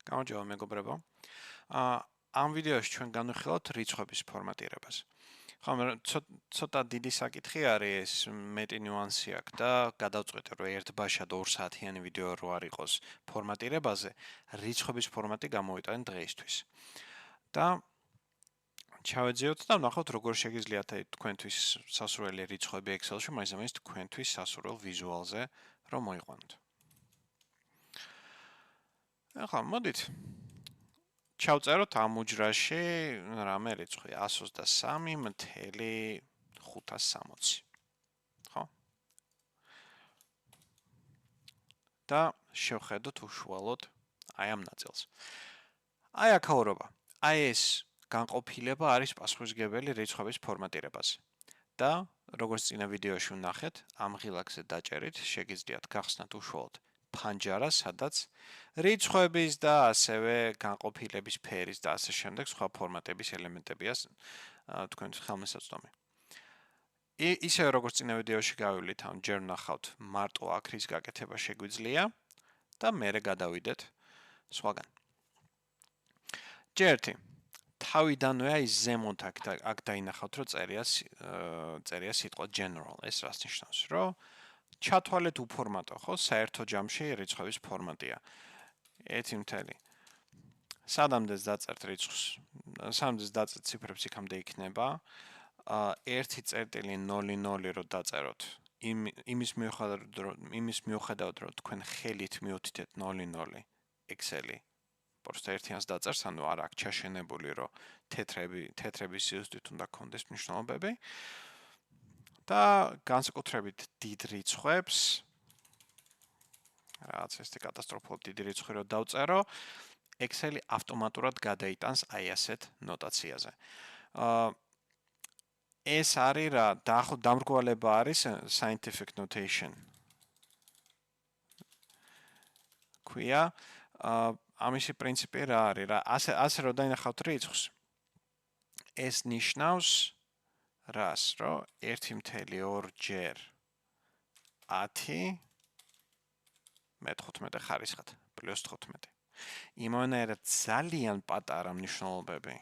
გამარჯობა მეგობრებო. ამ ვიდეოში ჩვენ განვიხილავთ რიცხვების ფორმატირებას. ხო, ცოტა დიდი საკითხი არის ეს, მეტი ნიუანსი აქვს და გადავწყვეტე რომ ერთ ბაშად 2 საათიანი ვიდეო რო არ იყოს ფორმატირებაზე, რიცხვების ფორმატი გამოვიტანე დღეისთვის. და ჩავეძიოთ და ვნახოთ როგორ შეგიძლიათ თქვენთვის სასურველი რიცხვები Excel-ში, მაინც თქვენთვის სასურველ ვიზუალზე რომ მოიყვანოთ. ახლა მოდით ჩავწეროთ ამ უჯრაში რამე რიცხვი 123.560. ხო? და შევხედოთ უშუალოდ აი ამ ნაწილს. აი აქაურობა. აი ეს განყოფილება არის პასუხისმგებელი რიცხვების ფორმატირებაზე. და როგორც წინა ვიდეოში ვნახეთ, ამ ღილაკზე დაჭერით შეგიძლიათ გახსნათ უშუალოდ ფანჯარა, სადაც რიცხვების და ასევე განყოფილების ფერის და ასე შემდეგ სხვა ფორმატების ელემენტებია თქვენთვის ხელმისაწვდომი. ისევე როგორც წინა ვიდეოში გავივლით, ამ ჯერ ვნახავთ მარტო აქრის გაკეთება შეგვიძლია და მერე გადავიდეთ სხვაგან. ჯერთი თავიდანვე აი ზემოთ აქ დაინახავთ, რომ წერია სიტყვა general, ეს რას ნიშნავს, რომ ჩათვალეთ უფორმატო, ხო, საერთო ჯამში რიცხვების ფორმატია. 1. სადამდეც დაწერთ რიცხვს, სადამდეც დაწერთ ციფრებს იქამდე იქნება. 1.00 რო დაწეროთ. იმის მიუხედავად რომ თქვენ ხელით მიუთითეთ 00 Excel-ი. просто ერთიანს დაწერს, ანუ არ აქვს ჩაშენებული, რომ თეთრების სიუზდით უნდა გქონდეს მნიშვნელობები. და განსაკუთრებით დიდ რიცხვებს რაც ესეთი კატასტროფულად დიდი რიცხვი რო დავწერო, Excel-ი ავტომატურად გადაიტანს აი ასეთ ნოტაციაზე. ეს არის რა, დამრგვალება არის scientific notation. ქვია, ამისი პრინციპი რა არის რა, ასე რომ დაინახავთ რიცხვს, ეს ნიშნავს რას, რომ 1.2 ჯერ 10 მე-15 ხარისხად, პლუს 15. იმანერად ძალიან პატარა მნიშვნელობები.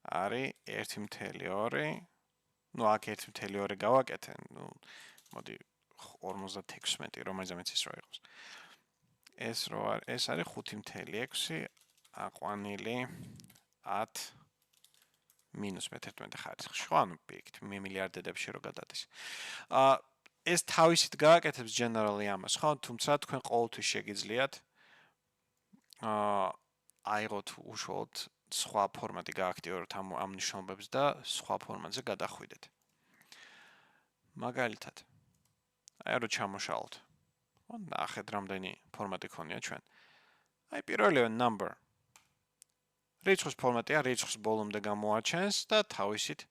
არის 1.2, ну აქ 1.2 გავაკეთე, ну მოდი 56, რომელზეც ის რო იყოს. ეს არის 5.6 აყვანილი 10 მინუს მე-11 ხარისხში. ხო, ანუ პირიქით, მილიარდებში რო გადადის. ეს თავისით გააკეთებს generally ამას, ხო, თუმცა თქვენ ყოველთვის შეგიძლიათ აიღოთ უშუალოდ სხვა ფორმატი გააქტივიროთ ამ მნიშვნელობებს და სხვა ფორმატზე გადახვიდეთ. მაგალითად, აი რო ჩამოშალოთ. ხო, ნახეთ რამდენი ფორმატი ქონია ჩვენ. აი პირველივე number. რიცხვის ფორმატია, რიცხვის ბოლომდე გამოაჩენს და თავისით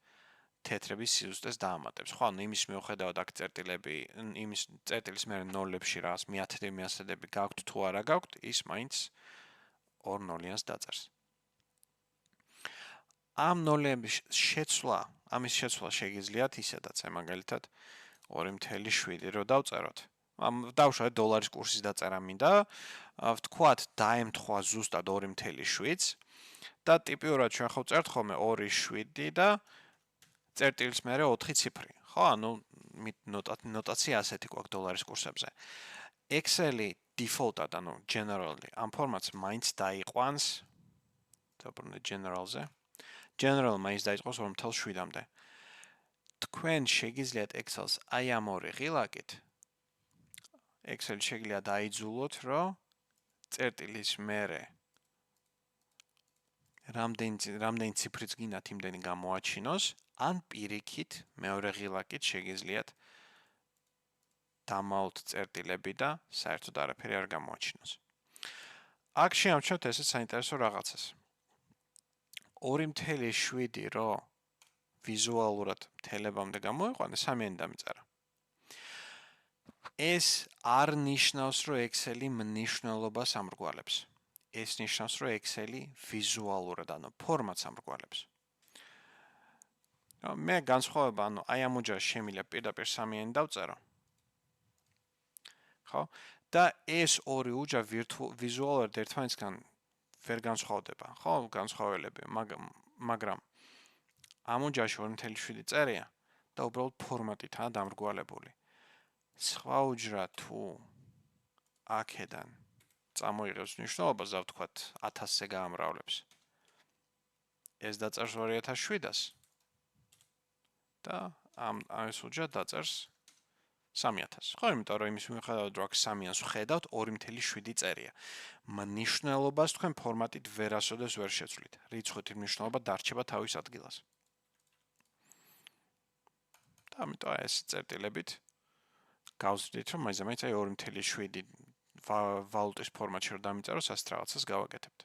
თეთრების სიუზდეს დაამატებს. ხო, ანუ იმის მიუხედავად აქ წერტილები, იმის წერტილის მერე ნოლებში რას მიათდები გაქვთ თუ არა გაქვთ, ის მაინც 2 ნოლიანს დაწერს. ამ ნოლების შეცვლა, ამის შეცვლა შეგიძლიათ ისედაც, მაგალითად 2.7 რო დავწეროთ. დავუშვათ დოლარის კურსის დაწერა მინდა, ვთქვათ დაემთხვა ზუსტად 2.7 და ტიპიურად ჩვენ ხო წერთ ხოლმე 2.7 და წერტილის მერე 4 ციფრი. ხო, ანუ ნოტაცია ასეთი გვაქვს დოლარის კურსებზე. Excel-ი default-ად, ანუ generally ამ ფორმატს მაინც დაიყვანს, დაბრუნდეთ general-ზე. General მაინც დაიწყოს 2.7-მდე. თქვენ შეგიძლიათ Excel-ს აი ამ ორი ღილაკით Excel-ი შეგიძლიათ დაიძულოთ, რომ წერტილის მერე რამდენი ციფრიც გინდათ იმდენი გამოაჩინოს, ან პირიქით მეორე ღილაკით შეგიძლიათ დამაოთ წერტილები და საერთოდ არაფერი არ გამოაჩინოს. აქ შევამჩნევთ ესეც საინტერესო რაღაცას. 2.7 რო ვიზუალურად მთელებამდე გამოიყვანე, 3-იანი დამიწერა. ეს არ ნიშნავს, რომ Excel-ი მნიშვნელობას ამრგვალებს. ეს ნიშნავს, რომ Excel-ი ვიზუალურად, ანუ ფორმატს ამრგვალებს. მე განსხვავება, ანუ აი ამ უჯრაში შემიძლია პირდაპირ 3-იანი დავწერო. ხო? და ეს ორი უჯა ვიზუალურად ერთმანეთისგან ვერ განსხვავდება, ხო? განსხვავებელები, მაგრამ ამ უჯაში 2.7 წერია და უბრალოდ ფორმატითაა დამრგვალებული. სხვა უჯრა თუ აქედან წამოიღებს მნიშვნელობას, და ვთქვათ 1000-ზე გაამრავლებს. ეს დაწერს 2007-ას და ეს უჯრა დაწერს 3000. ხო, იმიტომ რომ იმის მიუხედავად რომ აქ 300-ს ვხედავთ, 2.7 წერია. მნიშვნელობას თქვენ ფორმატით ვერასოდეს ვერ შეცვლით. რიცხვითი მნიშვნელობა დარჩება თავის ადგილას. და ამიტომ ეს წერტილებით გავზრდით, რომ მაინც აი 2.7 ვალუტის ფორმატში რომ დამიწეროს, ასე რაღაცას გავაკეთებთ.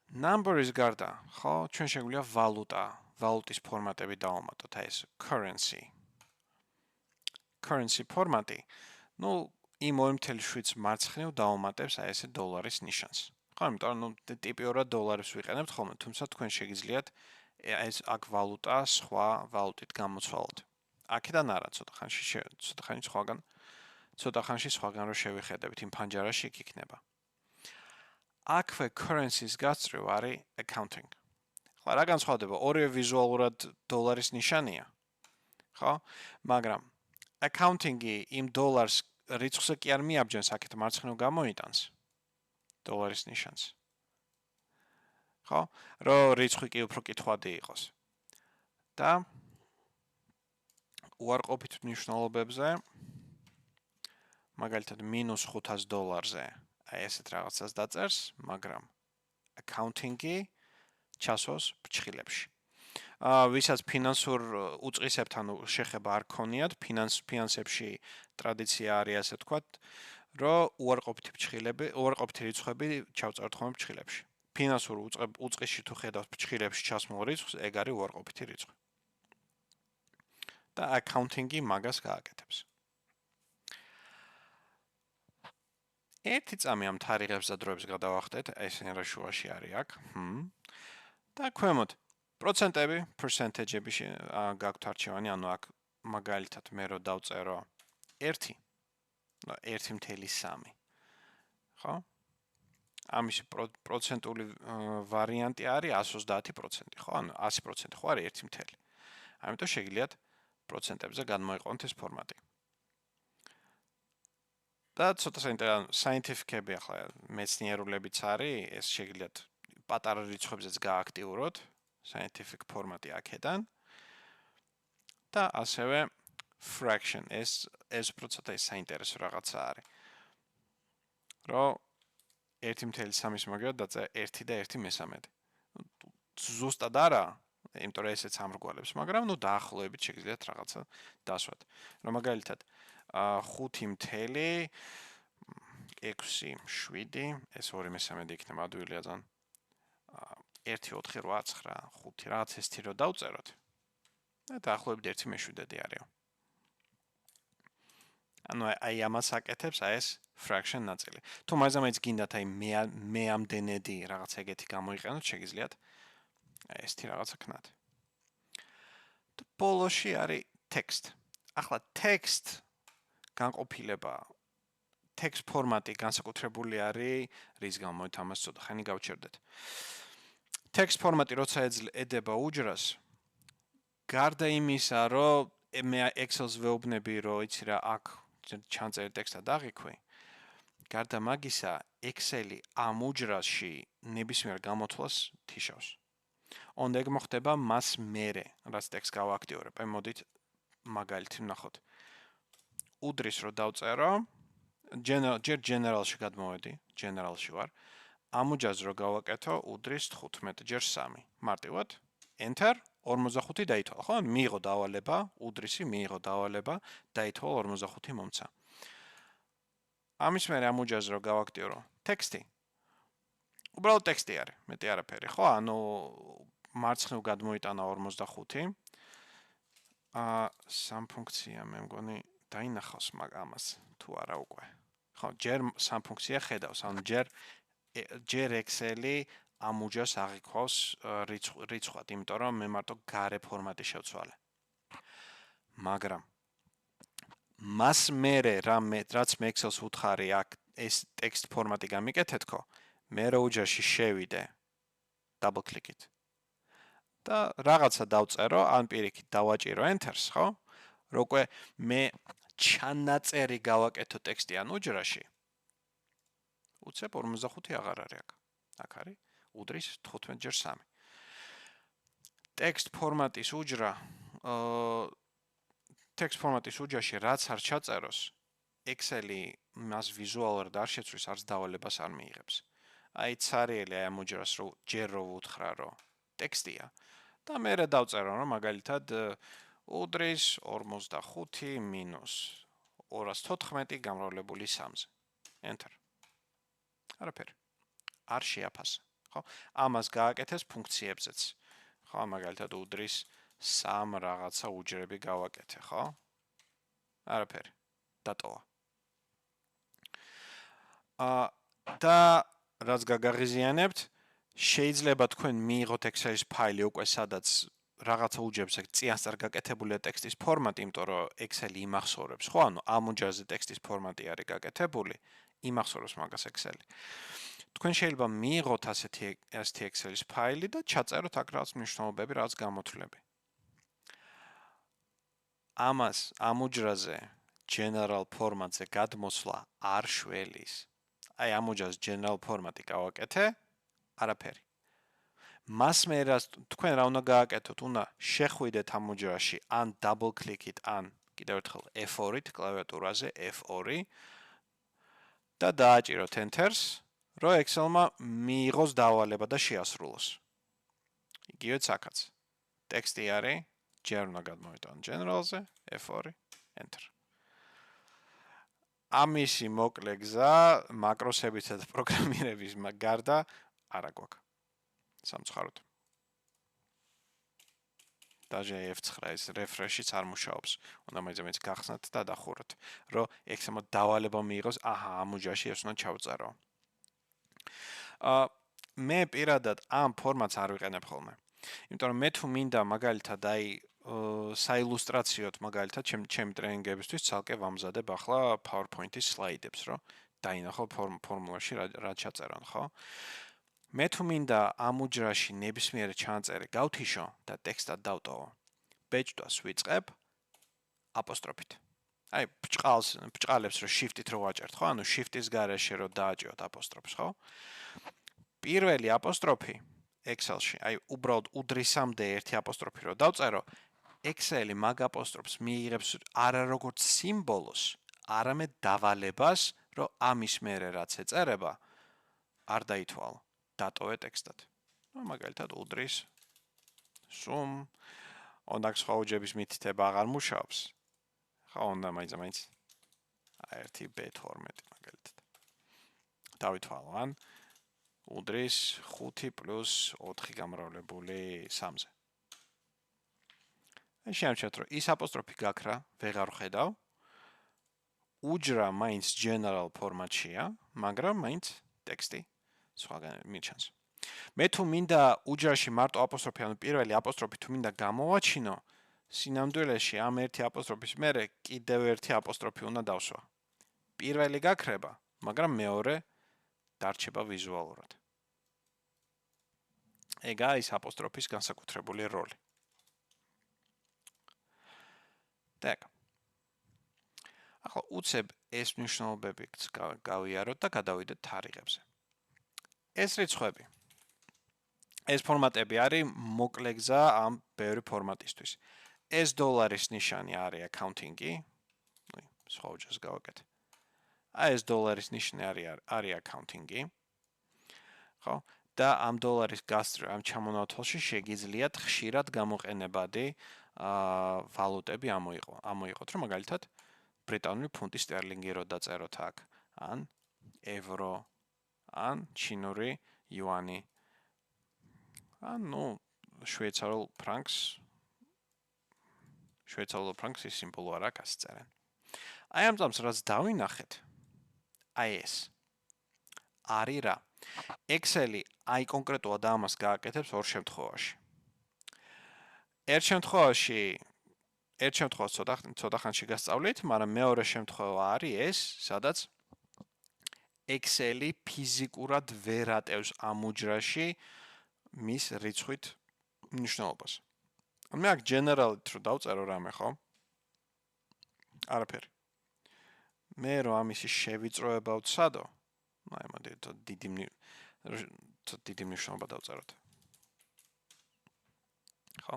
Number-ის გარდა, ხო, ჩვენ შეგვიძლია ვალუტის ფორმატები დავამატოთ, აი ეს currency. Currency ფორმატი, ну, იმ 2.7-ს მარცხნივ დავამატებს აი ესე დოლარის ნიშანს. ხო, იმიტომ რომ ტიპიურად დოლარებს ვიყენებთ ხოლმე, თუმცა თქვენ შეგიძლიათ ეს აქ ვალუტა სხვა ვალუტით გამოცვალოთ. აქედან არა, ცოტა ხანში სხვაგან რო შევიხედებით, იმ ფანჯარაში იქ იქნება. აქვე currency-ს გასწრევ არის accounting. ხო, რა განსხვავდება? ორივე ვიზუალურად დოლარის ნიშანია. ხო? მაგრამ accounting-ი იმ დოლარს რიცხვზე კი არ მიაბჯენს, აქეთ მარცხნივ გამოიტანს დოლარის ნიშანს. ხო? რომ რიცხვი კი უფრო კითხვადი იყოს. და უარყოფით მნიშვნელობებზე, მაგალითად -$500-ზე აი ესეთ რაღაცას დაწერს, მაგრამ accounting-ი ჩასვავს ფრჩხილებში. ვისაც ფინანსურ უწყისებთან შეხება არ ქონიათ, ფინანსებში ტრადიცია არის ასე თქვათ, რომ უარყოფითი რიცხვები ჩავწერთ ხოლმე ფრჩხილებში. ფინანსურ უწყისში თუ ხედავთ ფრჩხილებში ჩასმულ რიცხვს, ეგ არის უარყოფითი რიცხვი. და accounting-ი მაგას გააკეთებს. ერთი წამი ამ თარიღებს და დროებს გადავახდეთ, ესენი რა შუაში არის აქ. და ქვემოთ პროცენტები, percentage-ები გაქვთ არჩევანი, ანუ აქ მაგალითად მე რო დავწერო 1, 1.3. ხო? ამის პროცენტული ვარიანტი არის 130%, ხო? ანუ 100% ხო არის 1. ამიტომ შეგიძლიათ პროცენტებზე გადმოიყვანოთ ეს ფორმატი. და ცოტა scientific-ები ახლა მეცნიერულებიც არის, ეს შეგიძლიათ პატარა რიცხვებზეც გააქტიუროთ, scientific ფორმატი აქედან. და ასევე fraction, ეს უბრალოდ ეს საინტერესო რაღაცა არის. რომ 1.3-ის მაგალითად დაწერა 1 და 1/3. ზუსტად არა, იმიტომ რომ ესეც ამრგვალებს, მაგრამ ნუ დაახლოებით შეგიძლიათ რაღაცა დასვათ. რომ მაგალითად 5.6, ეს 2/3 იქნება ადვილია ძალიან. 1.489, 5 რაღაც ეს თირო დავწეროთ. და დაახლოებით 1/7 არის. ანუ აი ამას აკეთებს აი ეს fraction ნაწილი. თუ მაინც გინდათ აი მე ამდენედი რაღაც ეგეთი გამოიყენოთ, შეგიძლიათ აი ესეთი რაღაცა ქნათ. და ბოლოში არის text. ახლა text განყოფილება text ფორმატი განსაკუთრებული არის, რის გამოც ამას ცოტა ხანი გავჩერდეთ. text ფორმატი როცა ედება უჯრას, გარდა იმისა, რომ მე Excel-ს ვეუბნები, რომ იცი რა აქ ჩანწერი ტექსტა დაღიქვი, გარდა მაგისა, Excel-ი ამ უჯრაში ნებისმიერ გამოთვლას თიშავს. onda ეგ მოხდება მას მერე, რაც ტექსტს გავაქტიურებ. აი მოდით მაგალითი ვნახოთ. უდრის რო დავწერო, ჯერ general-ში გადმოვედი, general-ში ვარ. ამ უჯრას რო გავაკეთო, უდრის 15 ჯერ 3. მარტივად enter 45 დაითვალა, ხო? მიიღო დავალება, უდრისი მიიღო დავალება, დაითვალა 45 მომცა. ამის მერე ამ უჯრას რო გავაქტიურო, ტექსტი. უბრალოდ ტექსტი არის, მეტი არაფერი, ხო? ანუ მარცხნივ გადმოიტანა 45. სამ ფუნქცია მე მგონი დაინახავს ამას თუ არა უკვე. ხო, ჯერ სამ ფუნქცია ხედავს, ანუ ჯერ Excel-ი ამ უჯრას აღიქვავს რიცხვად, იმიტომ რომ მე მარტო გარე ფორმატი შევცვალე. მაგრამ მას მერე რაც მე Excel-ს უთხარი აქ ეს text ფორმატი გამიკეთეთქო, მე რო უჯრაში შევიდე double click-ით. და რაღაცა დავწერო, ან პირიქით დავაჭირო enter-ს, ხო? როკვე მე ჩანაწერი გავაკეთო ტექსტი ან უჯრაში. უცებ 45 აღარ არის აქ. აქ არის უდრის 15 ჯერ 3. text ფორმატის უჯრა, text ფორმატის უჯრაში რაც არ ჩაწეროს, Excel-ი მას ვიზუალურად არ შეცვლის, არც დავალებას არ მიიღებს. აი ცარიელი აი ამ უჯრას რო ჯერ რო ვუთხრა რომ ტექსტია და მე რა დავწერო რომ მაგალითად უდრის 45 მინუს 214 გამრავლებული 3-ზე. Enter. არაფერი. არ შეაფასა, ხო? ამას გააკეთეს ფუნქციებზეც. ხო, მაგალითად უდრის 3 რაღაცა უჯრები გავაკეთე, ხო? არაფერი. დატოვა. და რაც გაგაღიზიანებთ, შეიძლება თქვენ მიიღოთ Excel-ის ფაილი უკვე სადაც რაღაცა უჯრებს აქ წიანს არ გაკეთებულია ტექსტის ფორმატი, იმიტომ რომ Excel-ი იმახსოვრებს, ხო? ანუ ამ უჯრაზე ტექსტის ფორმატი არის გაკეთებული, იმახსოვრებს მაგას Excel-ი. თქვენ შეიძლება მიიღოთ ასეთი Excel-ის ფაილი და ჩაწეროთ აქ რაღაც მნიშვნელობები, რაღაც გამოთვლები. ამას ამ უჯრაზე general ფორმატზე გადმოსვლა არ შველის. აი ამ უჯრას general ფორმატი გავაკეთე, არაფერი. მას მე რა თქვენ რა უნდა გააკეთოთ, უნდა შეხვიდეთ ამ უჯრაში ან double click-ით, ან კიდევ ერთხელ F2-ით კლავიატურაზე F2 და დააჭიროთ enter-ს, რომ Excel-მა მიიღოს დავალება და შეასრულოს. იგივეც აქაც. ტექსტი არის, ჯერ უნდა გადმოვიტანოთ general-ზე, F2, enter. ამისი მოკლე გზა მაკროსებითა და პროგრამირების გარდა არა გვაქვს. სამწუხაროდ. დაჟე F9 ეს refresh-იც არ მუშაობს. უნდა მაინც გახსნათ და დახუროთ, რომ Excel-მა დავალება მიიღოს, აჰა, ამ უჯრაში ეს უნდა ჩავწერო. მე პირადად ამ ფორმატს არ ვიყენებ ხოლმე. იმიტომ რომ მე თუ მინდა მაგალითად აი საილუსტრაციოდ მაგალითად ჩემი ტრენინგებისთვის ცალკე ვამზადებ ახლა PowerPoint-ის სლაიდებს, რომ დაინახო ფორმულაში რა ჩაწერან, ხო? მე თუ მინდა ამ უჯრაში ნებისმიერი ჩანაწერი გავთიშო და ტექსტად დავტოვო. ბეჭდვას ვიწყებ აპოსტროფით. აი ბჭყალებს რომ shift-ით რო ვაჭერთ, ხო? ანუ shift-ის გარეშე რო დააჭიოთ აპოსტროფს, ხო? პირველი აპოსტროფი Excel-ში, აი უბრალოდ უდრისამდე ერთი აპოსტროფი რო დავწერო, Excel-ი მაგ აპოსტროფს მიიღებს არა როგორც სიმბოლოს, არამედ დავალებას, რომ ამის მერე რაც ეწერება, არ დაითვალო, დატოვე ტექსტად. ნუ მაგალითად უდრის სუმ ოндак სხვა უჯრების მითითება აღარ მუშაობს. ხო, უნდა მაინც ერთი B12 მაგალითად. დავითვალო ან უდრის 5 + 4 გამრავლებული 3-ზე. აი შემჩეთ რომ ის აპოსტროფი გაქრა, ვეღარ ხედავ. უჯრა მაინც general ფორმატშია, მაგრამ მაინც ტექსტი სხვაგან მიჩანს. მე თუ მინდა უჯრაში მარტო აპოსტროფი, ანუ პირველი აპოსტროფი თუ მინდა გამოვაჩინო, სინამდვილეში ამ ერთი აპოსტროფის მერე კიდევ ერთი აპოსტროფი უნდა დავსვა. პირველი გაქრება, მაგრამ მეორე დარჩება ვიზუალურად. ეგა ის აპოსტროფის განსაკუთრებული როლი. так. ახლა უცებ ეს მნიშვნელობებიც გავიაროთ და გადავიდეთ თარიღებზე. ეს რიცხვები. ეს ფორმატები არის მოკლე გზა ამ ბევრი ფორმატისთვის. ეს დოლარის ნიშანი არის accounting-ი. ნუ, სხვა უჯრას გავაკეთე. აი ეს დოლარის ნიშანი არის accounting-ი. ხო? და ამ დოლარის გასწრა ამ ჩამონათვალში შეგიძლიათ ხშირად გამოყენებადი ვალუტები ამოიღოთ, რომ მაგალითად ბრიტანული ფუნტი სტერლინგი რო დაწეროთ აქ, ან ევრო, ან ჩინური იუანი, ან ნუ შვეიცარიულ ფრანკს ის სიმბოლო არ აქვს წერენ. აი ამ წამს რაც დავინახეთ, აი ეს არის რა. Excel-ი აი კონკრეტულად ამას გააკეთებს ორ შემთხვევაში. ერთ შემთხვევაში ერთ შემთხვევას ცოტა ხანში გასწავლით, მაგრამ მეორე შემთხვევა არის ეს, სადაც Excel-ი ფიზიკურად ვერ ატევს ამ უჯრაში მის რიცხვით მნიშვნელობას. მე აქ general-ით რო დავწერო რამე, ხო? არაფერი. მე რო ამისი შევიწროება ვცადო, აი მოდი დიდი მნიშვნელობა დავწეროთ. ხო?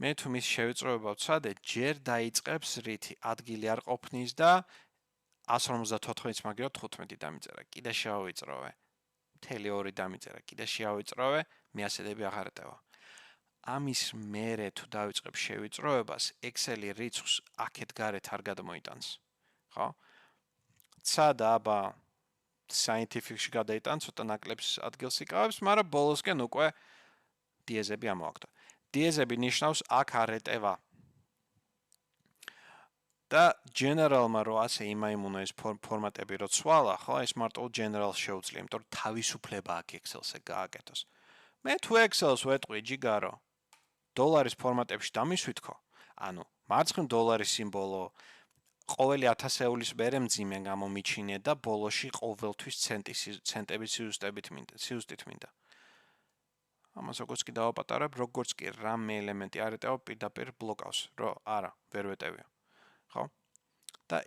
მე თუ მის შევიწროება ვცადე, ჯერ დაიწყებს რითი ადგილი არ ყოფნის და 154-ს მაგივრად 15 დამიწერა. კიდე შევავიწროვე. 2 დამიწერა. კიდე შევავიწროვე, მე ასეთები აღარ ეტევა. ამის მერე თუ დავიწყებ შევიწროებას, Excel-ი რიცხვს აქეთ გარეთ არ გადმოიტანს. ხო? ცა და აბა scientific-ში გადაიტან, ცოტა ნაკლებს ადგილს იკავებს, მაგრამ ბოლოსკენ უკვე დიეზები ამოაქვთ. დიეზები ნიშნავს აქ არ ეტევა. და general-მა რო ასე იმაიმუნა ეს ფორმატები რო ცვალა, ხო, ეს მარტო general შეუძლია, იმიტომ რომ თავისუფლება აქვს Excel-ზე გააკეთოს. მე თუ Excel-ს ვეტყვი ჯიგარო, დოლარის ფორმატებში დამისვითქო, ანუ მარცხნივ დოლარის სიმბოლო, ყოველი 1000 მერე მძიმე გამომიჩინე და ბოლოში ყოველთვის ცენტების სიუსტით მინდა. ამას როგორც კი დავაპატარებ, როგორც კი რამე ელემენტი არ ეტევა პირდაპირ ბლოკავს, რომ არა, ვერ ვეტევია. ხო? და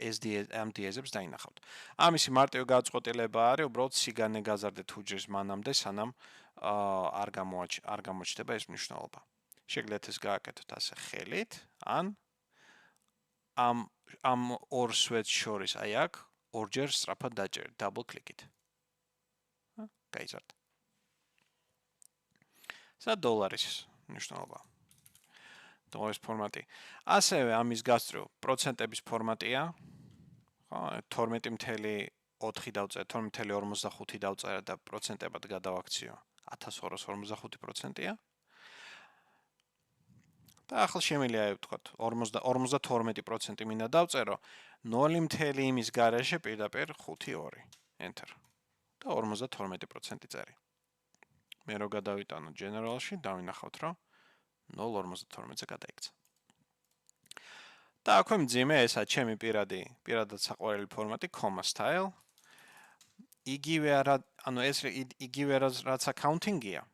ამ დიეზებს დაინახავთ. ამისი მარტივი გადაწყვეტილება არის, უბრალოდ სიგანე გაზარდეთ უჯრის მანამდე, სანამ არ გამოჩნდება ეს მნიშვნელობა. შეგიძლიათ ეს გააკეთოთ ასე ხელით, ან ამ ორ სვეტს შორის აი აქ ორჯერ სწრაფად დაჭერეთ, double click-ით. გაიზარდა. სა დოლარის მნიშვნელობა. დოლარის ფორმატი. ასევე ამის გასწრულ პროცენტების ფორმატია. ხო, 12.4 დავწერე, 12.45 დავწერე და პროცენტებად გადავაქციო. 1245%-ია. და ახლა შემიძლია ვთქვათ 52% მინდა დავწერო 0 იმის გარეშე პირდაპირ 5.2 enter და 52% წერი. მე რო გადავიტანო general-ში დავინახავთ რომ 0.52-ზე გადაიქცა. და აქვე მძიმე ესა ჩემი პირადად საყვარელი ფორმატი comma style. იგივე იგივე რაც accounting-ია.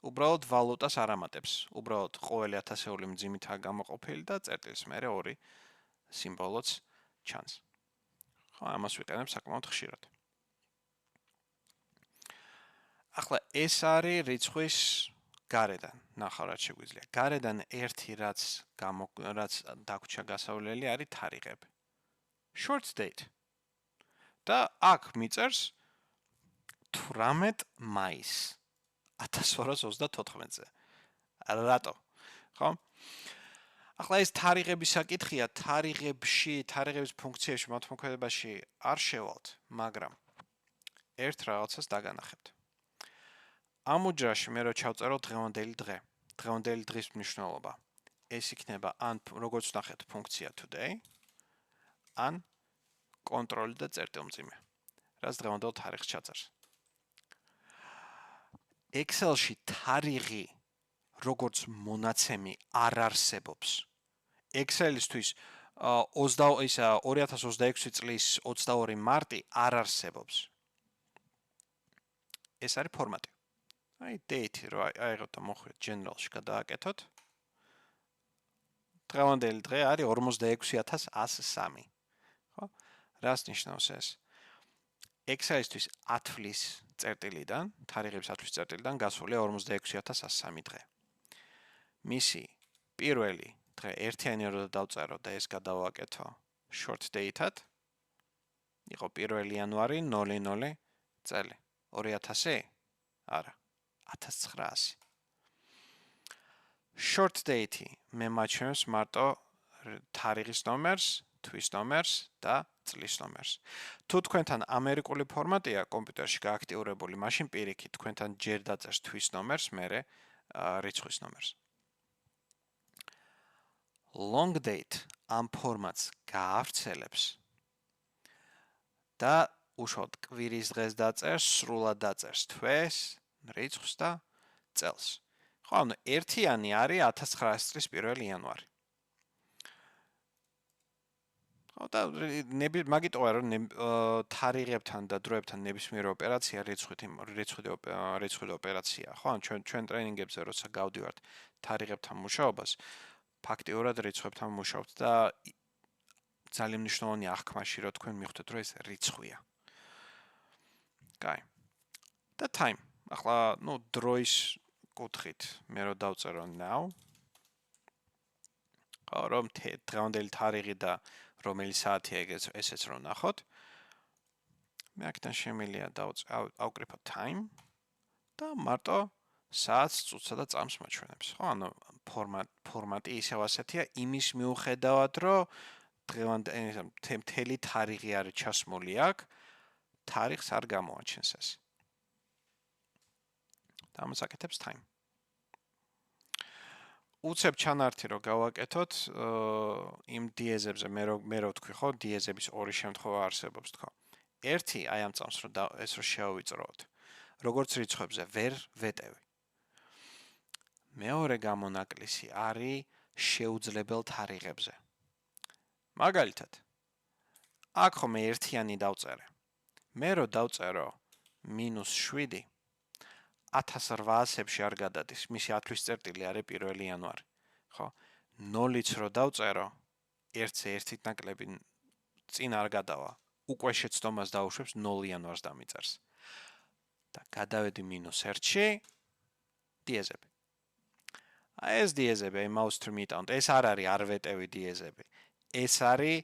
უბრალოდ ვალუტას არ ამატებს. უბრალოდ ყოველი 1000 მძიმითაა გამოყოფილი და წერტილის მერე ორი სიმბოლოც ჩანს. ხო, ამას ვიყენებ საკმაოდ ხშირად. ახლა ეს არის რიცხვის გარედან. ნახავ რაც შეგვიძლია. გარედან ერთი რაც დაგვრჩა გასავლელი არის თარიღები. Short date. და აქ მიწერს 18 მაისს. 1234-ზე. რატო? ხო? ახლა ეს თარიღების საკითხია, თარიღების ფუნქციებში მათმოქმედებაში არ შევალთ, მაგრამ ერთ რაღაცას დაგანახებთ. ამ უჯრაში მე რო ჩავწერო დღევანდელი დღე, დღევანდელი დღის მნიშვნელობა. ეს იქნება ან როგორც ნახეთ ფუნქცია today, ან კონტროლი და წერტილმძიმე. რაც დღევანდელ თარიღს ჩაწერს. Excel-ში თარიღი როგორც მონაცემი არ არსებობს. Excel-ისთვის 2026 წლის 22 მარტი არ არსებობს. ეს არის ფორმატი. აი date რო აიღოთ და მოხვიეთ general-ში გადააკეთოთ. დღევანდელი დღე არის 46103. ხო? რას ნიშნავს ეს? Excel-ისთვის ათვლის წერტილიდან, თარიღების ათვლის წერტილიდან გასულია 46103 დღე. მისი პირველი დღე ერთიანი რო დავწერო და ეს გადავაკეთო short date-ად. იყო 1 იანვარი 00 წელი. 2000? არა. 1900. Short date-ი მე მაჩვენებს მარტო თარიღის ნომერს, თვის ნომერს და წლის ნომერს. თუ თქვენთან ამერიკული ფორმატია კომპიუტერში გააქტიურებული, მაშინ პირიქით თქვენთან ჯერ დაწერს თვის ნომერს, მერე რიცხვის ნომერს. Long date ამ ფორმატს გაავრცელებს და უშუალოდ კვირის დღეს დაწერს, სრულად დაწერს თვეს, რიცხვს და წელს. ხო, ანუ ერთიანი არის 1900 წლის 1 იანვარი. ხო და მაგიტოა რომ თარიღებთან და დროებთან ნებისმიერი ოპერაცია რიცხვი ოპერაცია, ხო? ჩვენ ტრეინინგებზე როცა გავდივართ თარიღებთან მუშაობას, ფაქტიურად რიცხვებთან მუშაობთ და ძალიან მნიშვნელოვანი აღქმაში რომ თქვენ მიხვდეთ რომ ეს რიცხვია. კაი. და time. ახლა, დროის კუთხით მე რო დავწერო now. ხო, რომ დღევანდელი თარიღი და რომელი საათია ესეც რომ ნახოთ. მე აქედან შემიძლია ავკრიფო time და მარტო საათს, წუთსა და წამს მაჩვენებს. ხო, ანუ ფორმატი ისევ ასეთია იმის მიუხედავად, რომ მთელი თარიღი არის ჩასმული აქ, თარიღს არ გამოაჩენს ეს. და ამას აკეთებს time. უცებ ჩანართი რომ გავაკეთოთ იმ დიეზებზე მე რო ვთქვი ხო დიეზების ორი შემთხვევა არსებობს თქო. ერთი აი ამ წამს რომ ეს რო შევიწროოთ. როგორც რიცხვებზე ვერ ვეტევი. მეორე გამონაკლისი არის შეუძლებელ თარიღებზე. მაგალითად აქ ხომ ერთიანი დავწერე. მე რო დავწერო -7 1800-ებში არ გადადის. მისი ათვლის წერტილი არის 1 იანვარი. ხო? 0-იც რო დავწერო, 1-ზე 1-ით ნაკლები წინ არ გადავა. უკვე შეცდომას დაუშვებს 0 იანვარს დამიწერს. და გადავედი -1-ში დიეზები. აი ეს დიეზები, აი mouse to meet-out, ეს არ არის არ ვეტევი დიეზები. ეს არის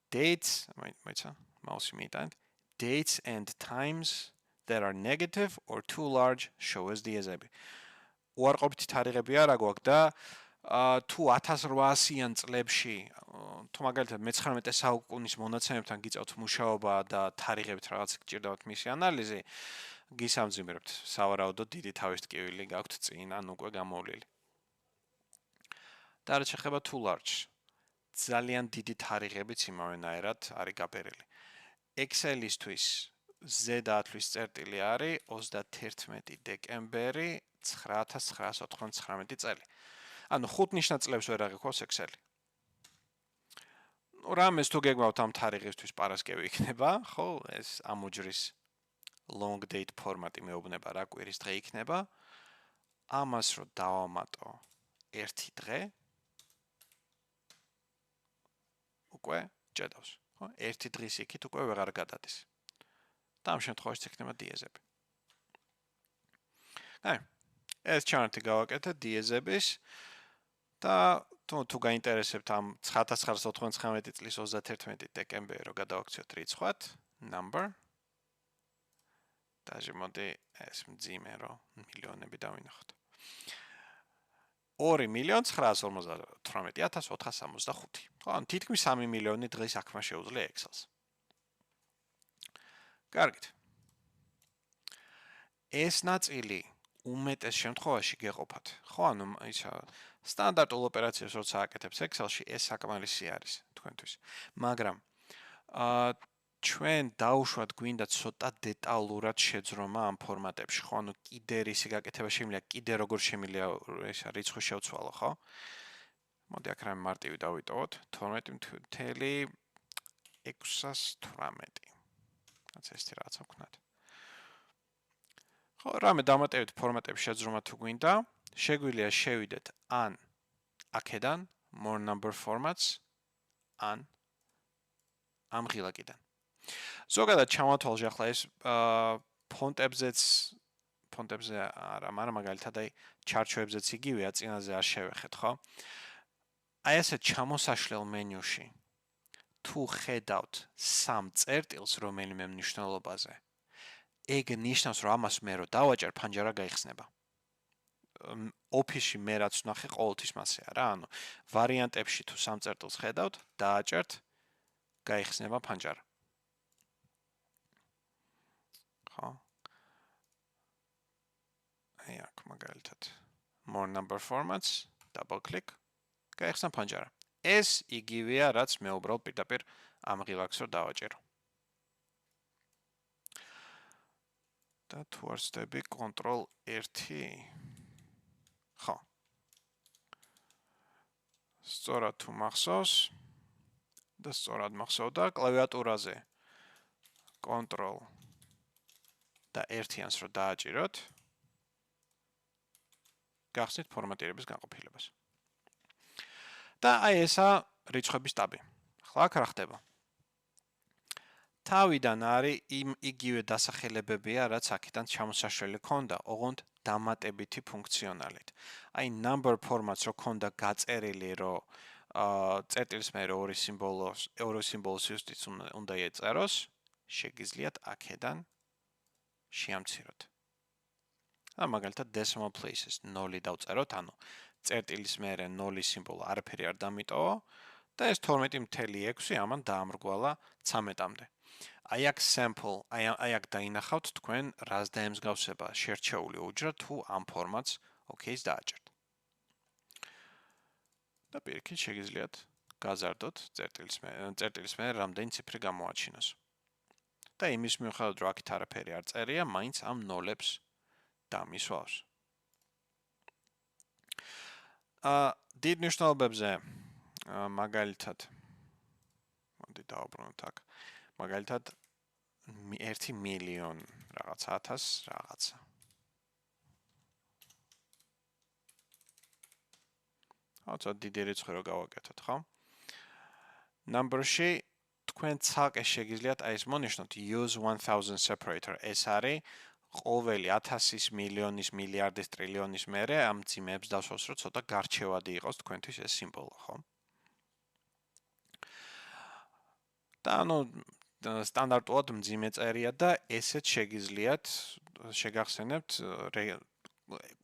dates, mouse meet-out, dates and times that are negative or too large show as დიეზები. უარყოფითი თარიღები არა გვაქვს და თუ 1800-იან წლებში, თუ მაგალითად მე-19 საუკუნის მონაცემებთან გიწევთ მუშაობა და თარიღებით რაღაც გჭირდებათ მისი ანალიზი, გისამძიმებთ სავარაუდოდ დიდი თავის ტკივილი გაქვთ წინ ან უკვე გამოვლილი. და რაც შეეხება too large, ძალიან დიდი თარიღებიც იმავენაერად არის გაბერილი. Excel-ისთვის ზედა ათვლის წერტილი არის 31 დეკემბერი 9999 წელი. ანუ 5 ნიშნა წლებს ვერ აღიქვავს Excel-ი. რამეს თუ გეგმავთ ამ თარიღისთვის პარასკევი იქნება, ხო, ეს ამოჯრის long date ფორმატი მეუბნება რა კვირის დღე იქნება. ამას რო დავამატო 1 დღე უკვე ჭედავს, ხო? 1 დღის იქით უკვე ვეღარ გადადის. და ამ შემთხვევაში იქნება დიეზები. აი, ეს ჩარტი გავაკეთე დიეზების და თუ გაინტერესებთ ამ 1999 წლის 31 დეკემბერი რო გადავაქციოთ რიცხვად, number და მოდი ეს მძიმე რო მილიონები დავინახოთ. 2.958.465. ხო, ან თითქმის 3 მილიონი დღის აღქმა შეუძლია Excel-ს. კარგით. ეს ნაწილი უმეტეს შემთხვევაში გეყოფათ. ხო, ანუ ისა სტანდარტულ ოპერაციებს როცა აკეთებს Excel-ში, ეს საკმარისი არის თქვენთვის. მაგრამ ჩვენ დაუშვათ გვინდა ცოტა დეტალურად შეძრომა ამ ფორმატებში, ხო? ანუ კიდე რისი გაკეთება შემიძლია, კიდე როგორ შემიძლია ისა რიცხვი შევცვალო, ხო? მოდი აქ რამე მარტივი დავიტოვოთ, 12.618. რაც ესეთი რაღაცა ვქნათ. ხო, რამე დამატებით ფორმატებში შეძრომა თუ გვინდა, შეგვიძლია შევიდეთ ან აქედან more number formats ან ამ ღილაკიდან. ზოგადად ჩამოთვალში ახლა ეს ფონტებზე არა, მაგრამ მაგალითად აი ჩარჩოებზეც იგივეა, წინაზე არ შევეხეთ, ხო? აი ესე ჩამოსაშლელ მენიუში თუ ხედავთ სამ წერტილს რომელიმე მნიშვნელობაზე, ეგ ნიშნავს, რომ ამას მე რო დავაჭერ, ფანჯარა გაიხსნება. ოფისში მე რაც ვნახე, ყოველთვის მასეა რა, ანუ ვარიანტებში თუ სამ წერტილს ხედავთ, დააჭერთ, გაიხსნება ფანჯარა. ხო? აი აქ მაგალითად more number formats, double click, გაიხსნა ფანჯარა. ეს იგივეა, რაც მე უბრალოდ პირდაპირ ამ ღილაკს რო დავაჭერო. და თუ არ ვცდები Ctrl 1. ხო. სწორად თუ მახსოვს და სწორად მახსოვდა კლავიატურაზე Ctrl და ერთიანს რო დააჭიროთ, გახსნით ფორმატირების განყოფილებას. და აი ესა რიცხვების ტაბი. ახლა აქ რა ხდება? თავიდან არის იგივე დასახელებებია, რაც აქედან ჩამოსაშველი ქონდა, ოღონდ დამატებითი ფუნქციონალით. აი number formats რო ქონდა გაწერილი, რომ წერტილის მერე ორი სიმბოლოს უსტიც უნდა ეწეროს, შეგიძლიათ აქედან შეამციროთ. და მაგალითად decimal places 0 დავწეროთ, ანუ წერტილის მერე 0 სიმბოლო არაფერი არ დამიტოვა და ეს 12.6 ამან დაამრგვალა 13-მდე. აი აქ sample, აი აქ დაინახავთ თქვენ რას დაემსგავსება შერჩეული უჯრა თუ ამ ფორმატს OK-ს დააჭერთ. და პირიქით შეგიძლიათ გაზარდოთ წერტილის მერე რამდენი ციფრი გამოაჩინოს. და იმის მიუხედავად რომ აქეთ არაფერი არ წერია, მაინც ამ ნოლებს დამისვავს. დიდ მნიშვნელობებზე მაგალითად მოდი დავაბრუნოთ აქ. მაგალითად 1 მილიონ რაღაცა 1000 რაღაცა. აუცო დიდი რიცხვი რო გავაკეთოთ, ხო? Number-ში თქვენ ცალკე შეგიძლიათ აი ეს მონიშნოთ use 1000 separator. ეს არის ყოველი 1000-ის, მილიონის, მილიარდის, ტრილიონის მერე ამ ძიმებს დასვავს, რომ ცოტა გარჩევადი იყოს თქვენთვის ეს სიმბოლო, ხო? და ანუ სტანდარტულად მძიმე წერია და ესეც შეგიძლიათ შეგახსენებთ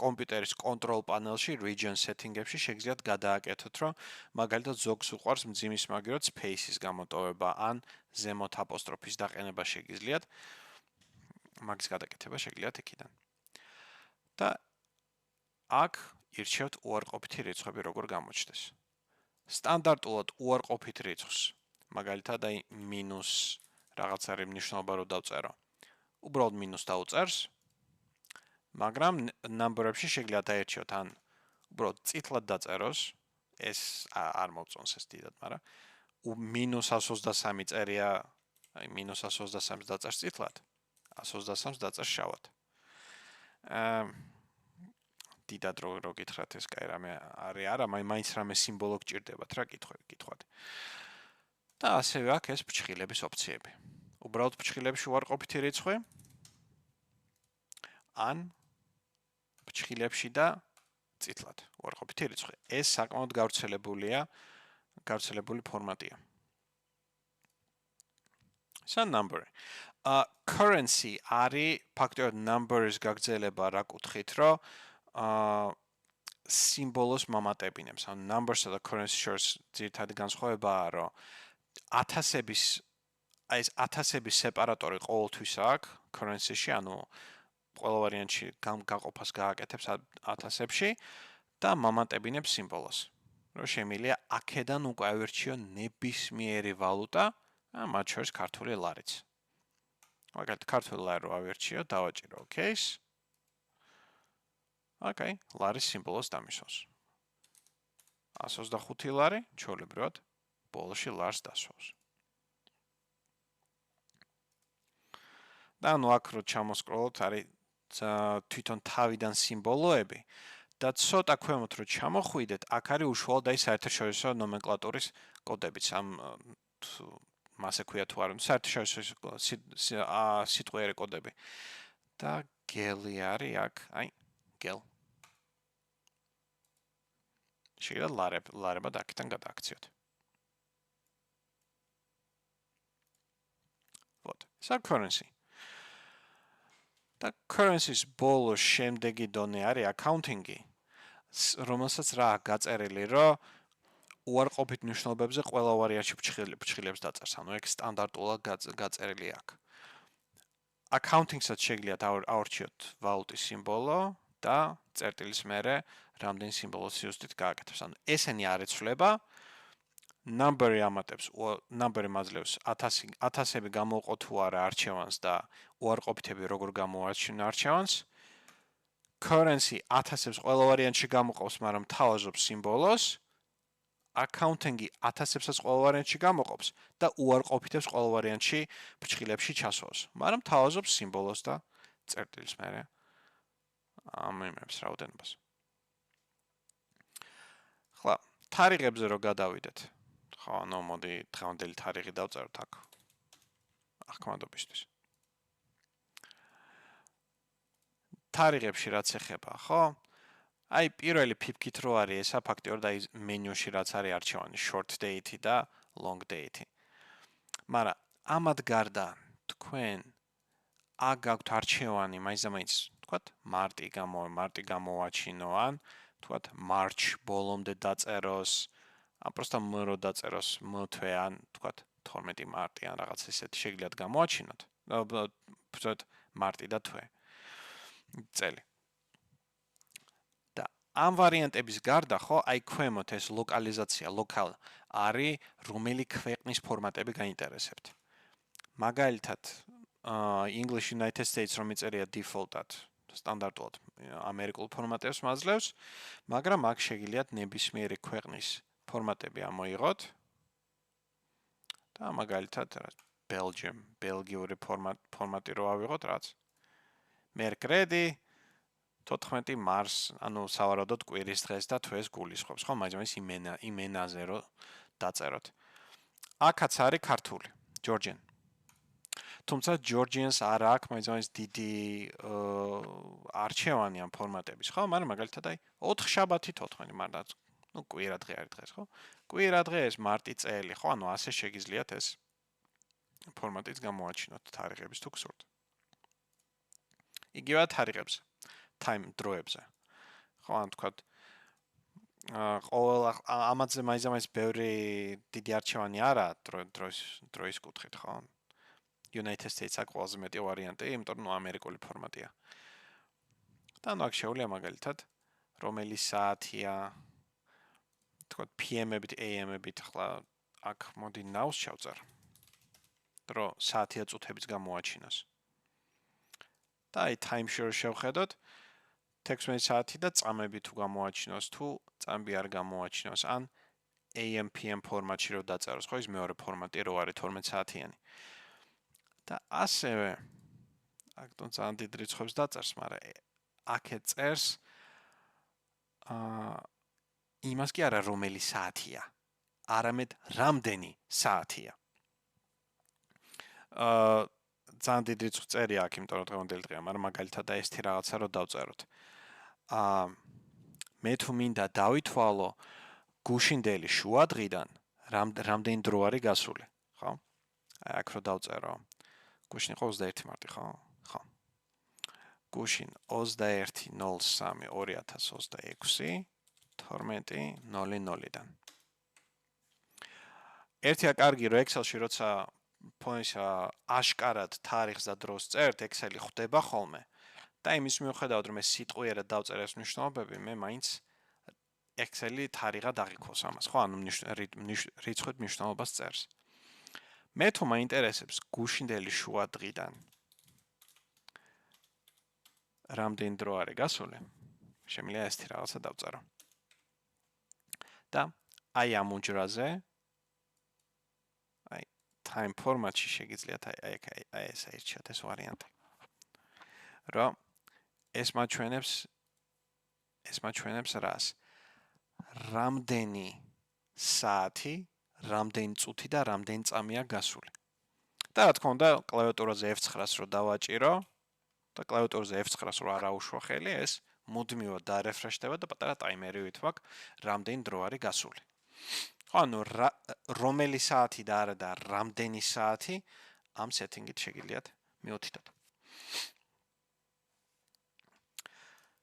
კომპიუტერის control panel-ში region setting-ებში შეგიძლიათ გადააკეთოთ, რომ მაგალითად ზოგს უყვარს მძიმის მაგივრად space-ის გამოტოვება ან ზემოთ აპოსტროფის დაყენება შეგიძლიათ. მაგის გადაკეთება შეგიძლიათ იქიდან. და აქ ირჩევთ უარყოფითი რიცხვები როგორ გამოჩნდეს. სტანდარტულად უარყოფით რიცხვს, მაგალითად აი მინუს რაღაც არის მნიშვნელობა რო დავწერო. უბრალოდ მინუს დავწერს. მაგრამ number-ებში შეგიძლიათ აერჩიოთ ან უბრალოდ წითლად დაწეროს, ეს არ მოვწონს ეს დიდად, მაგრამ -123 წერია, აი -123 დაწერს წითლად, 123 დაწერს შავად. დიდად რო გითხრათ ეს კაი რამე არის არა, მაინც რამე სიმბოლო გჭირდებათ რა კითხვად. და ასევე აქ ეს ფრჩხილების ოფციები. უბრალოდ ფრჩხილებში უარყოფითი რიცხვი ან ფრჩხილებში და წითლად უარყოფითი რიცხვი. ეს საკმაოდ გავრცელებული ფორმატია. number. Currency არის ფაქტობრივად number-ის გაგრძელება რა კუთხით, რომ სიმბოლოს მომატებინებს. ანუ numbers-სა და currency შორის ძირითადი განსხვავებაა, რომ ათასების სეპარატორი ყოველთვის აქვს currency-ში, ანუ ყველა ვარიანტში გაყოფას გააკეთებს ათასებში და მომატებინებს სიმბოლოს. რომ შემიძლია აქედან უკვე ავირჩიო ნებისმიერი ვალუტა, მათ შორის ქართული ლარიც. მაგალითად, ქართული ლარი რო ავირჩიო, დავაჭირო OK-ს. Okay, ლარის სიმბოლოს დამისვავს. 125 ლარი, ჩვეულებრივად, ბოლოში ლარს დასვავს. და ანუ აქ რო ჩამოსკროლოთ, არის თვითონ თავიდან სიმბოლოები და ცოტა ქვემოთ რო ჩამოხვიდეთ, აქ არის უშუალოდ აი საერთაშორისო ნომენკლატურის კოდებიც. მასე ქვია თუ არა, საერთაშორისო სიტყვიერი კოდები. და გელი არის აქ, აი, გელ. შეგიძლიათ ლარებად აქედან გადააქციოთ. Вот. Sub currency. და currency-ის ბოლოს შემდეგი დონე არის accounting-ი, რომელსაც რა გაწერილი, რომ უარყოფით მნიშვნელობებზე ყველა ვარიანტში ფრჩხილებს დაწერს, ანუ ეგ სტანდარტულად გაწერილი აქვს. Accounting-საც შეგიძლიათ აორჩიოთ ვალუტის სიმბოლო და წერტილის მერე რამდენი სიმბოლოს უსტით გააკეთებს. ანუ ესენი არ ეცვლება, number-ი ამატებს, number-ი მაძლევს 1000-ები გამოუყო თუ არა არჩევანს და უარყოფითები როგორ გამოარჩინა არჩევანს. Currency 1000-ებს ყველა ვარიანტში გამოყავს, მაგრამ თავაზობს სიმბოლოს. accounting-ი 1000-ებსაც ყოველ ვარიანტში გამოყოფს და უარყოფითებს ყოველ ვარიანტში ფრჩხილებში ჩასვავს. მაგრამ თავაზობს სიმბოლოს და წერტილს მერე ამ იმებს რაოდენობას. ხლა, თარიღებზე რო გადავიდეთ. ხო, ანუ მოდი დღევანდელი თარიღი დავწეროთ აქ. ახმადობისთვის. თარიღებში რაც ეხება, ხო? აი პირველი ფიფქით რო არის ესა ფაქტიურად აი მენიუში რაც არის არჩევანი short date და long date. მაგრამ ამად გარდა თქვენ აგაქვთ არჩევანი მაინც თქვათ მარტი გამოვაჩინო ან თქვათ march ბოლომდე დაწეროს ან პროსტა m რო დაწეროს m თვე ან თქვათ 12 მარტი ან რაღაც ესეთი შეგიძლიათ გამოვაჩინოთ. ვთქვათ მარტი და თვე. წელი. ამ ვარიანტების გარდა ხო აი ქვემოთ ეს ლოკალიზაცია local არის რომელი ქვეყნის ფორმატები გაინტერესებთ. მაგალითად English United States რომ იწერია default-ად სტანდარტულად ამერიკულ ფორმატებს მაძლევს, მაგრამ აქ შეგიძლიათ ნებისმიერი ქვეყნის ფორმატები ამოიღოთ და მაგალითად Belgium, ბელგიური ფორმატი რო ავიღოთ რაც მერკრედი 14 მარს, ანუ სავარაუდოდ კვირის დღეს და თვეს გულისხმობს, ხო, მაინც იმენაზე რო დაწეროთ. აქაც არის ქართული, Georgian. თუმცა Georgians არ აქვს მაინც დიდი არჩევანი ამ ფორმატების, ხო, მაგრამ მაგალითად აი 4 შაბათი 14, მაგრამ ნუ კვირა დღე არის დღეს, ხო? კვირა დღე ეს მარტი წელი, ხო, ანუ ასე შეგიძლიათ ეს ფორმატიც გამოვაჩინოთ თარიღების თუ გსურთ. იგივე თარიღებზე. time დროებზე. ხო, ან თქვათ ყოველ ამაზე მაინც ბევრი დიდი არჩევანი არა დროის კუთხით, ხო? United States აქ ყველაზე მეტი ვარიანტი, იმიტომ რომ ამერიკული ფორმატია. და ნუ აქ შეუძლია მაგალითად რომელი საათია თქვათ PM-ებით, AM-ებით, ხლა აქ მოდი ნავს შევწერ. დრო საათია წუთების გამოვაჩინოს. და აი time-ში შევხედოთ text-მე საათი და წამები თუ გამოვაჩინოს თუ წამები არ გამოვაჩინოს ან AM PM ფორმატში რო დაწეროს, ხო ის მეორე ფორმატი რო არის 12 საათიანი. და ასევე აქ ძალიან დიდ რიცხვებს დაწერს, მაგრამ აქეთ წერს იმას კი არა რომელი საათია, არამედ რამდენი საათია. ძალიან დიდ რიცხვს წერია აქ, იმიტომ რომ დღევანდელი დღეა, მაგრამ მაგალითად და ესეთი რაღაცა რო დავწეროთ. მე თუ მინდა დავითვალო გუშინდელი შუა დღიდან რამდენი დრო არის გასული, ხო? აი აქ რო დავწერო. გუშინ იყო 21 მარტი, ხო? ხო. გუშინ 21.03.2026 12:00-დან. ერთია კარგი რო Excel-ში როცა ფონისა აშკარად თარიღს და დროს წერთ, Excel-ი ხვდება ხოლმე. და იმის მიუხედავად რომ ეს სიტყვიერად დავწერეს მნიშვნელობები, მე მაინც Excel-ი თარიღად აღიქოს ამას, ხო? ანუ რიცხვით მნიშვნელობას წერს. მე თუ მაინტერესებს გუშინდელი შუა დღიდან რამდენი დრო არის გასული, შემიძლია ესეთი რაღაცა დავწერო. და აი ამ უჯრაზე აი time format-ში შეგიძლიათ აი ეს აირჩიოთ ეს ვარიანტი. რომ ეს მაჩვენებს რას? რამდენი საათი, რამდენი წუთი და რამდენი წამია გასული. და რა თქმა უნდა, კლავიატურაზე F9-ს რო დავაჭირო და კლავიატურაზე F9-ს რო არ აუშვა ხელი, ეს მუდმივად დარეფრეშდება და პატარა ტაიმერი ვითვაკ, რამდენი დრო არის გასული. ხო, ანუ რომელი საათი და არა და რამდენი საათი ამ setting-ით შეგიძლიათ მიუთითოთ.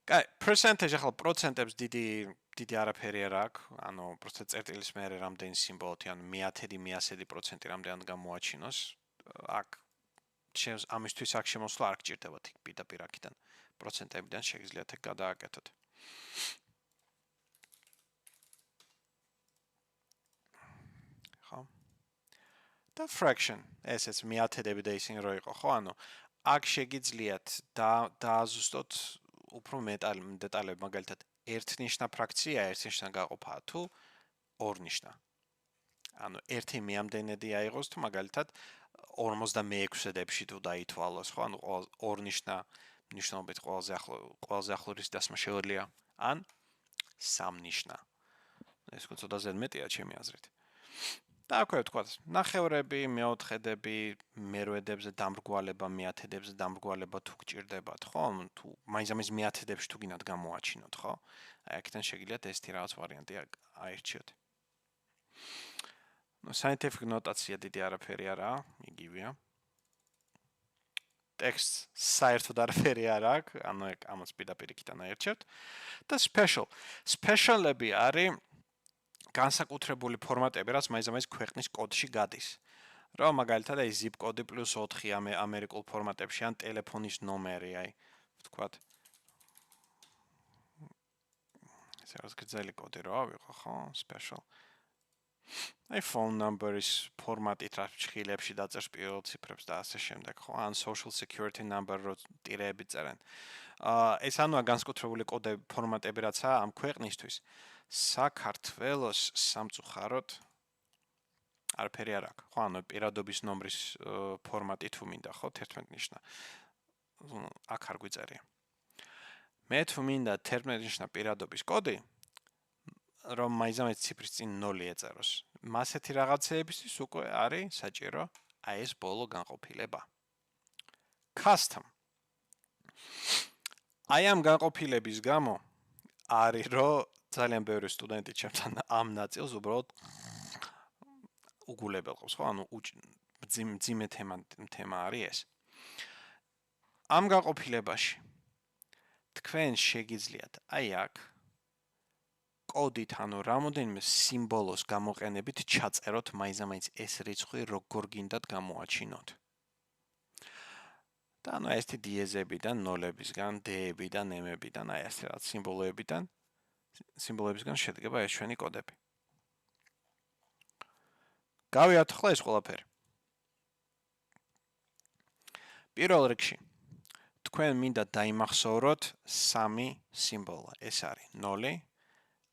კაი, percentage ახლა პროცენტებს დიდი არაფერი არ აქვს, ანუ просто წერტილის მერე რამდენი სიმბოლოთი, ანუ 110-100% რამდენად გამოაჩინოს. აქ ამისთვის აქ შემოსვლა არ გჭირდებათ იქ პირდაპირ აქედან პროცენტებიდან შეგიძლიათ ეგ გადააკეთოთ. ხო? და fraction, ესეც 110-ები და ისინი რო იყო, ხო? ანუ აქ შეგიძლიათ დააზუსტოთ უფრო დეტალები, მაგალითად ერთნიშნა ფრაქცია ერთნიშნა გაყოფაა თუ ორნიშნა. ანუ ერთი მეამდენედი აიღოს თუ მაგალითად 46-ედებში თუ დაითვალოს, ხო? ანუ ორნიშნა ნიშნობით ყველაზე ახლო რის დასმა შეუძლია, ან სამნიშნა. ეს ცოტა ზედმეტია ჩემი აზრით. და აქვე ვთქვათ, ნახევრები, მეოთხედები, მერვედებზე დამრგვალება, მეათედებზე დამრგვალება თუ გჭირდებათ, ხო? თუ მაინც მეათედებში თუ გინდათ გამოაჩინოთ, ხო? აი აქედან შეგიძლიათ ესეთი რაღაც ვარიანტი აირჩიოთ. Scientific notაცია დიდი არაფერი არაა, იგივეა. Text საერთოდ არაფერი არ აქვს, ანუ ამას პირდაპირ იქიდან აირჩევთ. და special. Special-ები არის განსაკუთრებული ფორმატები, რაც მაინც ქვეყნის კოდში გადის. რომ მაგალითად აი zip კოდი +4 ამერიკულ ფორმატებში ან ტელეფონის ნომერი, აი ვთქვათ. ეს არის გრძელი კოდი რა ვიყო, ხო? Special. აი phone number-ის ფორმატით რაც ფრჩხილებში დაწერს პირველ ციფრებს და ასე შემდეგ, ხო? ან social security number რო ტირეები წერენ. ეს ანუ განსაკუთრებული კოდები ფორმატები რაცა ამ ქვეყნისთვის საქართველოს სამწუხაროდ არაფერი არ აქვს. ხო, ანუ პირადობის ნომრის ფორმატი თუ მინდა, ხო, 11 ნიშნა. აქ არ გვიწერია. მე თუ მინდა 11 ნიშნა პირადობის კოდი, რომ მაინც ციფრის წინ 0 ეწეროს. მასეთი რაღაცეებისთვის უკვე არის საჭირო აი ეს ბოლო განყოფილება. Custom. აი ამ განყოფილების გამო არის რომ ძალიან ბევრი სტუდენტი ჩემთან ამ ნაწილს უბრალოდ უგულებელყავს, ხო? ანუ მძიმე თემა არის ეს. ამ განყოფილებაში თქვენ შეგიძლიათ აი აქ კოდით, ანუ რამოდენიმე სიმბოლოს გამოყენებით ჩაწეროთ მაინც ეს რიცხვი როგორ გინდათ გამოაჩინოთ. და ანუ ეს დიეზებიდან, ნოლებისგან, დ-ებიდან, მ-ებიდან, აი ეს რაღაც სიმბოლოებისგან შედგება ეს ჩვენი კოდები. გავიართ ხოლმე ეს ყველაფერი. პირველ რიგში თქვენ მინდა დაიმახსოვროთ 3 სიმბოლო. ეს არის 0,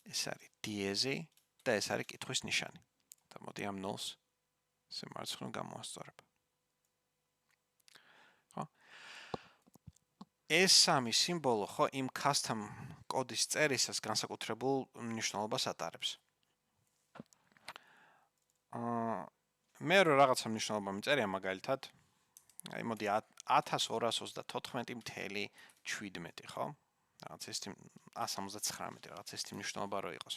ეს არის დიეზი და ეს არის კითხვის ნიშანი. და მოდი ამ 0-ს მარცხნივ გამოვასწორებ. ხო? ეს 3 სიმბოლო ხო იმ custom კოდის წერისას განსაკუთრებულ მნიშვნელობას ატარებს. მე რაღაცა მნიშვნელობა მიწერია მაგალითად აი მოდი 1234.17 ხო? რაღაც ეს 179 რაღაც ეს მნიშვნელობა რო იყოს.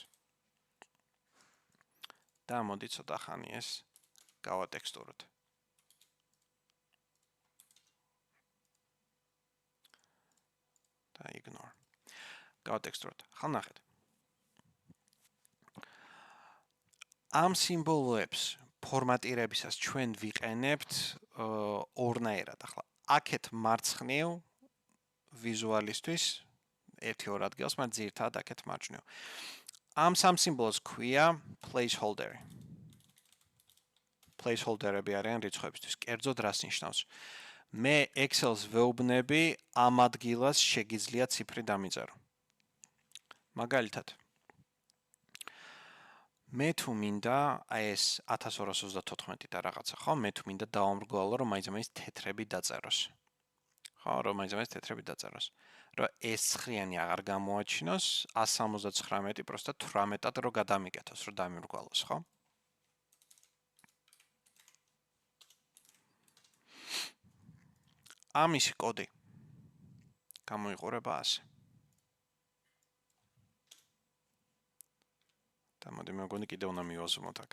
და მოდი ცოტა ხანი ეს გავატექსტუროთ. და ignore. გავატექსტუროთ. ხან ნახეთ. ამ სიმბოლოებს ფორმატირებისას ჩვენ ვიყენებთ ორნაირად. ახლა აქეთ მარცხნივ ვიზუალისტვის 1-2 ადგილს, მაგრამ ძირითადად აქეთ მარჯვნივ. ამ სამ სიმბოლოს ქვია placeholder. Placeholder-ები არიან რიცხვებისთვის. კერძოდ რას ნიშნავს? მე Excel-ს ვეუბნები ამ ადგილას შეგიძლია ციფრი დამიწერო. მაგალითად მე თუ მინდა აი ეს 1234 და რაღაცა ხო, მე თუ მინდა დავამრგვალო რომ მაინც თეთრები დაწეროს. ხო, რომ მაინც თეთრები დაწეროს. რომ ეს ცხრიანი აღარ გამოაჩინოს, 179 პროსტა 18-ად რო გადამიკეთოს, რომ დამიმრგვალოს, ხო? ამისი კოდი გამოიყურება ასე. და მოდი მე მგონი კიდე უნდა მივაზროთ აქ.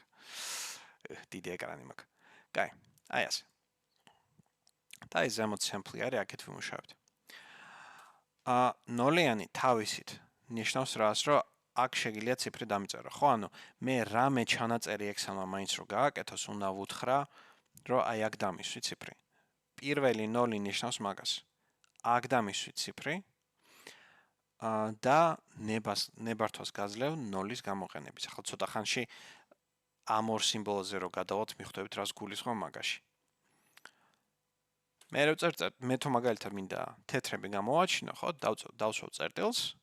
დიდი ეკრანი მაქვს. კაი, აი ასე. და ეს ზემოთ სემპლი არის, აქეთ ვიმუშავებთ. ნოლიანი თავისით ნიშნავს რას, რომ აქ შეგიძლია ციფრი დამიწერო, ხო? ანუ მე რამე ჩანაწერი Excel-მა მაინც რო გააკეთოს, უნდა ვუთხრა, რომ აი აქ დამისვი ციფრი. პირველი 0 ნიშნავს მაგას. აქ დამისვი ციფრი. და ნებართვას გაძლევ 0-ის გამოყენების. ახლა ცოტა ხანში ამ ორ სიმბოლოზე რო გადავალთ, მიხვდებით რას გულისხმობ მაგაში. მე რო წერტ, მე თუ მაგალითად მინდა თეთრები გამოვაჩინო, ხო? დავსვავ წერტილს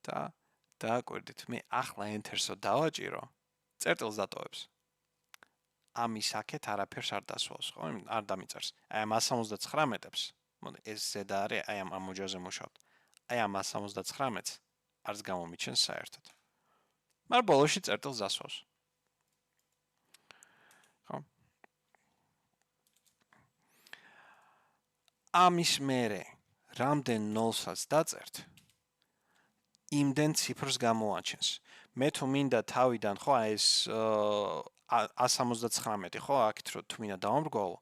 და დააკვირდით, მე ახლა enter-სო დავაჭირო, წერტილს დატოვებს. ამის აქეთ არაფერს არ დასვავს, ხო? არ დამიწერს. აი ამ 179-ებს, მოდი ეს ზედა არის, აი ამ ამოჯაზე მუშაობთ. აი ამ 179-ს არც გამომიჩენს საერთოდ. მაგრამ ბოლოში წერტილს დასვავს. ხო? ამის მერე რამდენ ნოლსაც დაწერთ, იმდენ ციფრს გამოაჩენს. მე თუ მინდა თავიდან, ხო, აი ეს 179, ხო, აქეთ რო თუ მინდა დავამრგვალო,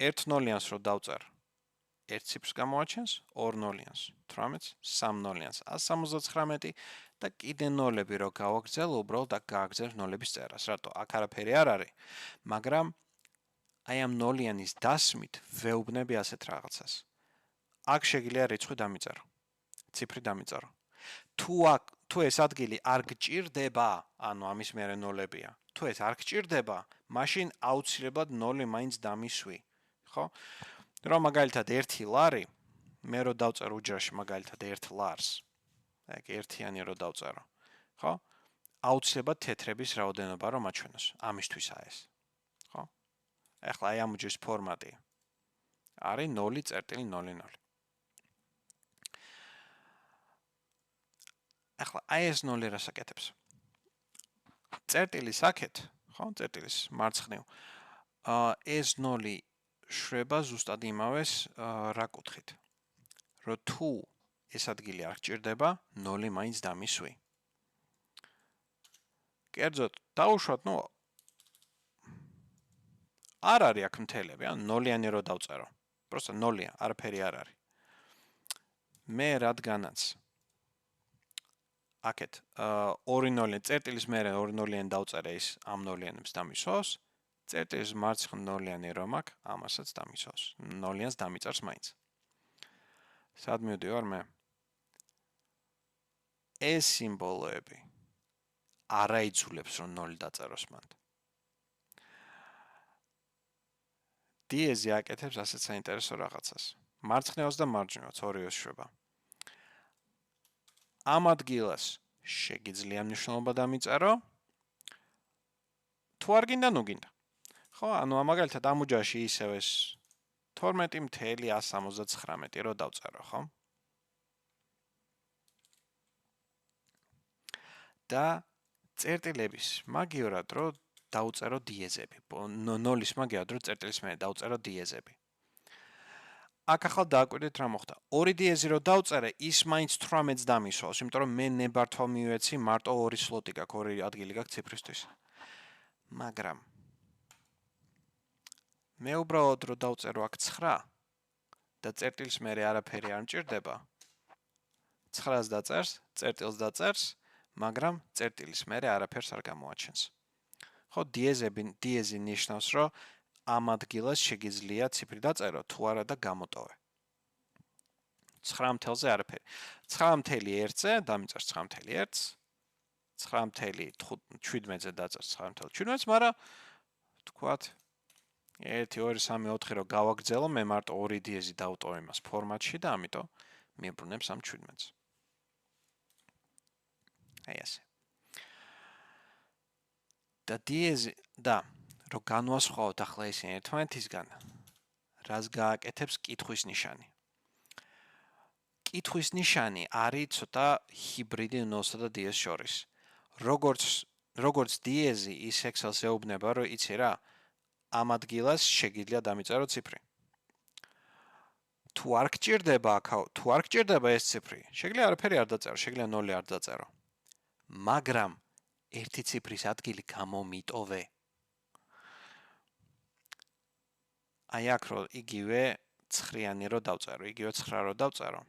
1 ნოლიანს რო დავწერ, 1 ციფრს გამოაჩენს, 2 ნოლიანს, 18-ს, 3 ნოლიანს, 179 და კიდე ნოლები რო გავაგრძელო, უბრალოდ აქ გააგრძელებს ნოლების წერას. რატო? აქ არაფერი არ არის, მაგრამ აი ამ ნოლიანის დასმით ვეუბნები ასეთ რაღაცას. აქ შეგიძლია რიცხვი დამიწერო. ციფრი დამიწერო. თუ ეს ადგილი არ გჭირდება, ანუ ამის მერე ნოლებია. თუ ეს არ გჭირდება, მაშინ აუცილებლად 0 მაინც დამისვი, ხო? რომ მაგალითად 1 ლარი, მე რო დავწერ უჯრაში მაგალითად 1 ლარს. ეგ ერთიანი რო დავწერო, ხო? აუცილებლად თეთრების რაოდენობა რომ აჩვენოს. ამისთვისაა ეს. ხო? ახლა აი ამ უჯრის ფორმატი არის 0.00. ახლა აი ეს 0 რას აკეთებს? წერტილის აქეთ, ხო, წერტილის მარცხნივ. ეს 0 შვება ზუსტად იმავეს რა კუთხით. რომ თუ ეს ადგილი არ გჭირდება, 0 მაინც დამისვი. კერძოდ, დავუშვათ, არ არის აქ მთელები, ან 0-იანი რო დავწერო. Просто 0-ია, არაფერი არ არის. მე რადგანაც აქეთ 2 0 წერტილის მერე 2 0-იანი დავწერე ის ამ 0-იანებს დამისვავს, წერტილის მარცხნ 0-იანი რომ აქ ამასაც დამისვავს. 0-იანს დამიწერს მაინც. სად მივდივარ მე? ეს სიმბოლოები არ აიძულებს რომ 0 დაწეროს მანდ. დიეზი აკეთებს ასეთ საინტერესო რაღაცას. მარცხნივაც და მარჯვნივაც ორივე შვება. ამ ადგილას შეგიძლია მნიშვნელობა დამიწერო. თუ არ გინდა, ნუ გინდა. ხო, ანუ მაგალითად ამ უჯრაში ისევ ეს 12.179 რო დავწერო, ხო? და წერტილების მაგივრად რო დავწერო დიეზები. 0-ის მაგივრად რო წერტილის მერე დავწერო დიეზები. აქ ახლა დააკვირდით რა მოხდა. 2 დიეზი რო დავწერე, ის მაინც 18-ს დამისვავს, იმიტომ რომ მე ნებართვა მივეცი, მარტო 2 სლოტი გაქვს, 2 ადგილი გაქვს ციფრისთვის. მაგრამ მე უბრალოდ რო დავწერო აქ 9 და წერტილის მერე არაფერი არ მჭირდება, 9-ს დაწერს, წერტილს დაწერს, მაგრამ წერტილის მერე არაფერს არ გამოაჩენს. ხო, დიეზი ნიშნავს, რომ ამ ადგილას შეგიძლია ციფრი დაწერო, თუ არა და გამოტოვე. 9-ზე არაფერი. 9.1-ზე დამიწერს 9.1-ს, 9.17-ზე დაწერს 9.17-ს, მაგრამ თქვათ 1 2 3 4 რო გავაგრძელო, მე მარტო 2 დიეზი დავტოვე იმას ფორმატში და ამიტომ მიბრუნებს ამ 17-ს. აი ასე. და დიეზი და რო განვასხვაოთ ახლა ისინი ერთმანეთისგან, რას გააკეთებს კითხვის ნიშანი. კითხვის ნიშანი არის ცოტა ჰიბრიდი 0-სა და დიეზს შორის. როგორც დიეზი, ის ექსელს ეუბნება, რომ იცი რა, ამ ადგილას შეგიძლია დამიწერო ციფრი. თუ არ გჭირდება ეს ციფრი, შეგიძლია არაფერი არ დაწერო, შეგიძლია 0 არ დაწერო. მაგრამ ერთი ციფრის ადგილი გამომიტოვე. აი აქ რო იგივე 9-იანი რო დავწერო, იგივე 9 რო დავწერო.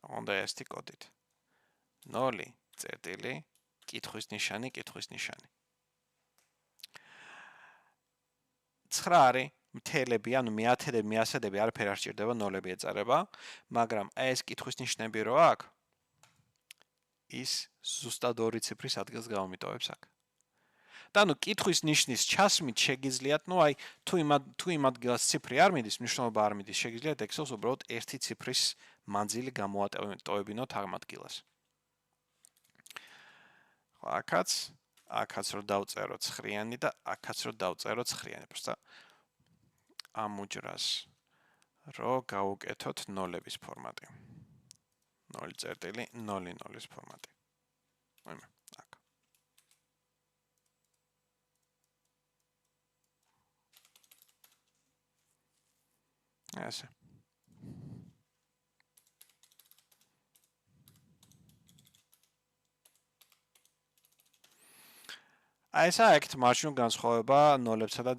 უნდა ესეთი კოდით. 0 წერტილი, კითხვის ნიშანი. 9 არის მთელები, ანუ მეათედები, მეასედები არაფერი არ სჭირდება, 0-ები ეწარება, მაგრამ აი ეს კითხვის ნიშნები რო აქვს, ის ზუსტად 2 ციფრის ადგილს გამომიტოვებს აქ. და ანუ კითხვის ნიშნის ჩასმით შეგიძლიათ, ну აი თუ იმ ადგილას ციფრი არ მიდის, მნიშვნელობა არ მიდის, შეგიძლიათ Excel-ს უბრალოდ ერთი ციფრის მანძილი გამოატოვებინოთ ამ ადგილას. ხო, აქაც რო დავწერო ცხრიანი და აქაც რო დავწერო ცხრიანი, просто ამ უჯრას რო გავუკეთოთ ნოლების ფორმატი. 0.00-ის ფორმატი. ვაიმე, აქ. ასე. აი ესა აქვთ მარჯვნივ განსხვავება ნოლებსა და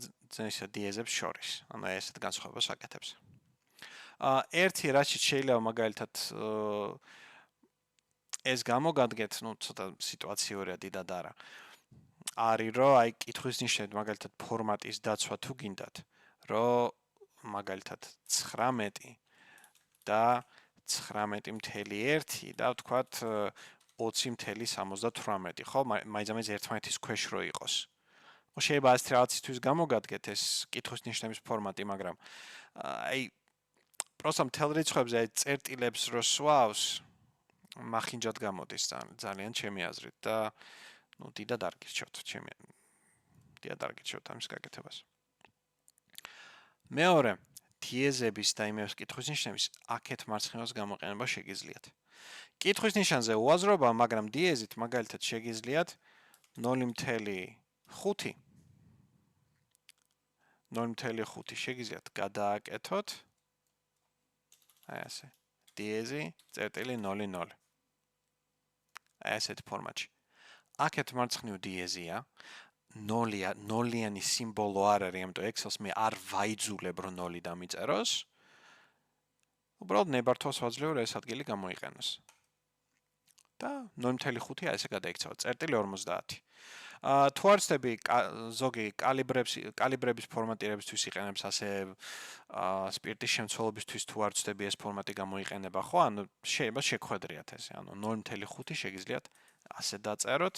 ისე დიეზებს შორის. ანუ ესეთ განსხვავებას აკეთებს. ერთი რაც შეიძლება მაგალითად ეს გამოგადგეთ, ну, ცოტა სიტუაციურია დიდად არა. არის რომ აი კითხვის ნიშნებით მაგალითად ფორმატის დაცვა თუ გინდათ, რომ მაგალითად 19 და 19.1 და ვთქვათ 20.78, ხო? მაინც ერთმანეთის ქვეშ რო იყოს. ხო, შეიძლება ასეთ რაღაცისთვის გამოგადგეთ ეს კითხვის ნიშნების ფორმატი, მაგრამ აი პროსტა მთელ რიცხვებზე აი წერტილებს რო სვავს, მახინჯად გამოდის ძალიან ჩემი აზრით და ну დიდად არ გირჩევთ ამის გაკეთებას. მეორე, დიეზების და იმების კითხვის ნიშნების აქეთ მარცხნივას გამოყენება შეგიძლიათ. კითხვის ნიშანზე უაზრობა, მაგრამ დიეზით მაგალითად შეგიძლიათ 0.5 შეგიძლიათ გადააკეთოთ აი ასე დიეზი წერტილი 0.0 აი ასეთ ფორმატში. აქეთ მარცხნივ დიეზია, ნოლიანი სიმბოლო არ არის, ამიტომ Excel-ს მე არ ვაიძულებ რომ 0 დამიწეროს. უბრალოდ ნებართვას ვაძლევ ეს ადგილი გამოიყენოს. და 0.5 აი ესე გადაიქცევა, წერტილი 50. თუ არ ვცდები ზოგი კალიბრების ფორმატირებისთვის იყენებს ასე სპირტის შემცველობისთვის თუ არ ვცდები ეს ფორმატი გამოიყენება, ხო? ანუ შეიძლება შეგხვედრიათ ესე. ანუ 0.5 შეგიძლიათ ასე დაწეროთ.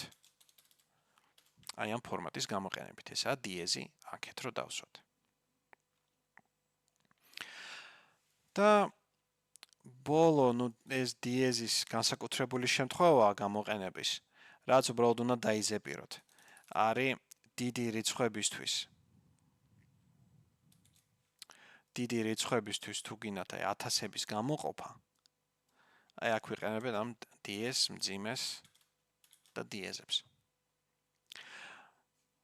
აი ამ ფორმატის გამოყენებით, ესაა დიეზი, აქეთ რო დავსვათ. და ბოლო, ну ეს დიეზის განსაკუთრებული შემთხვევაა გამოყენების, რაც უბრალოდ უნდა დაიზეპიროთ. არის დიდი რიცხვებისთვის. დიდი რიცხვებისთვის თუ გინდათ აი 1000-ების გამოყოფა, აი აქ ვიყენებთ ამ დიეზს, მძიმეს და დიეზებს.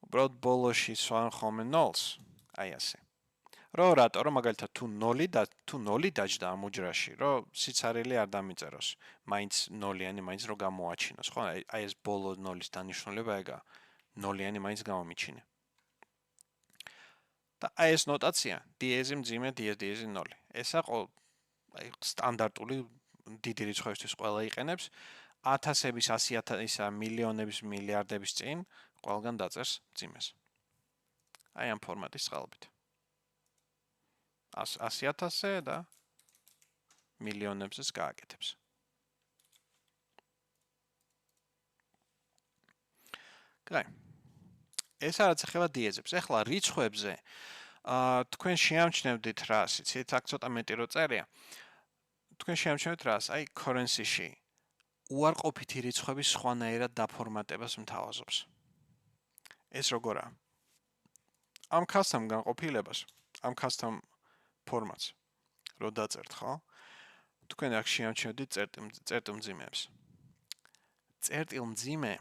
უბრალოდ ბოლოში სვან ხოლმე 0-ს, აი ასე. რომ მაგალითად თუ 0 დაჯდა ამ უჯრაში, რომ სიცარიელი არ დამიწეროს, მაინც 0-იანი მაინც რო გამოაჩინოს, ხო? აი ეს ბოლო 0-ის დანიშნულება ეგაა. 0-იანი მაინც გამომიჩინე. და აი ეს ნოტაცია, დიეზი მძიმე, დიეზი 0. ესა აი სტანდარტული დიდი რიცხვებისთვის ყველა იყენებს. 1000-ების, 100,000-ისა, მილიონების, მილიარდების წინ ყველგან დაწერს მძიმეს. აი ამ ფორმატის წყალობით. 100,000-ზე და მილიონებზეც გააკეთებს. კაი. ეს რაც ეხება დიეზებს. ეხლა რიცხვებზე თქვენ შეამჩნევდით რას, იცით, აქ ცოტა მეტი რო წერია. თქვენ შეამჩნევთ რას, აი currency-ში უარყოფითი რიცხვების სხვანაირად დაფორმატებას მთავაზობს. ეს როგორაა? ამ custom განყოფილებას, ამ custom ფორმატს რო დაწერთ, ხო? თქვენ აქ შეამჩნევდით წერტილმძიმეებს. წერტილმძიმე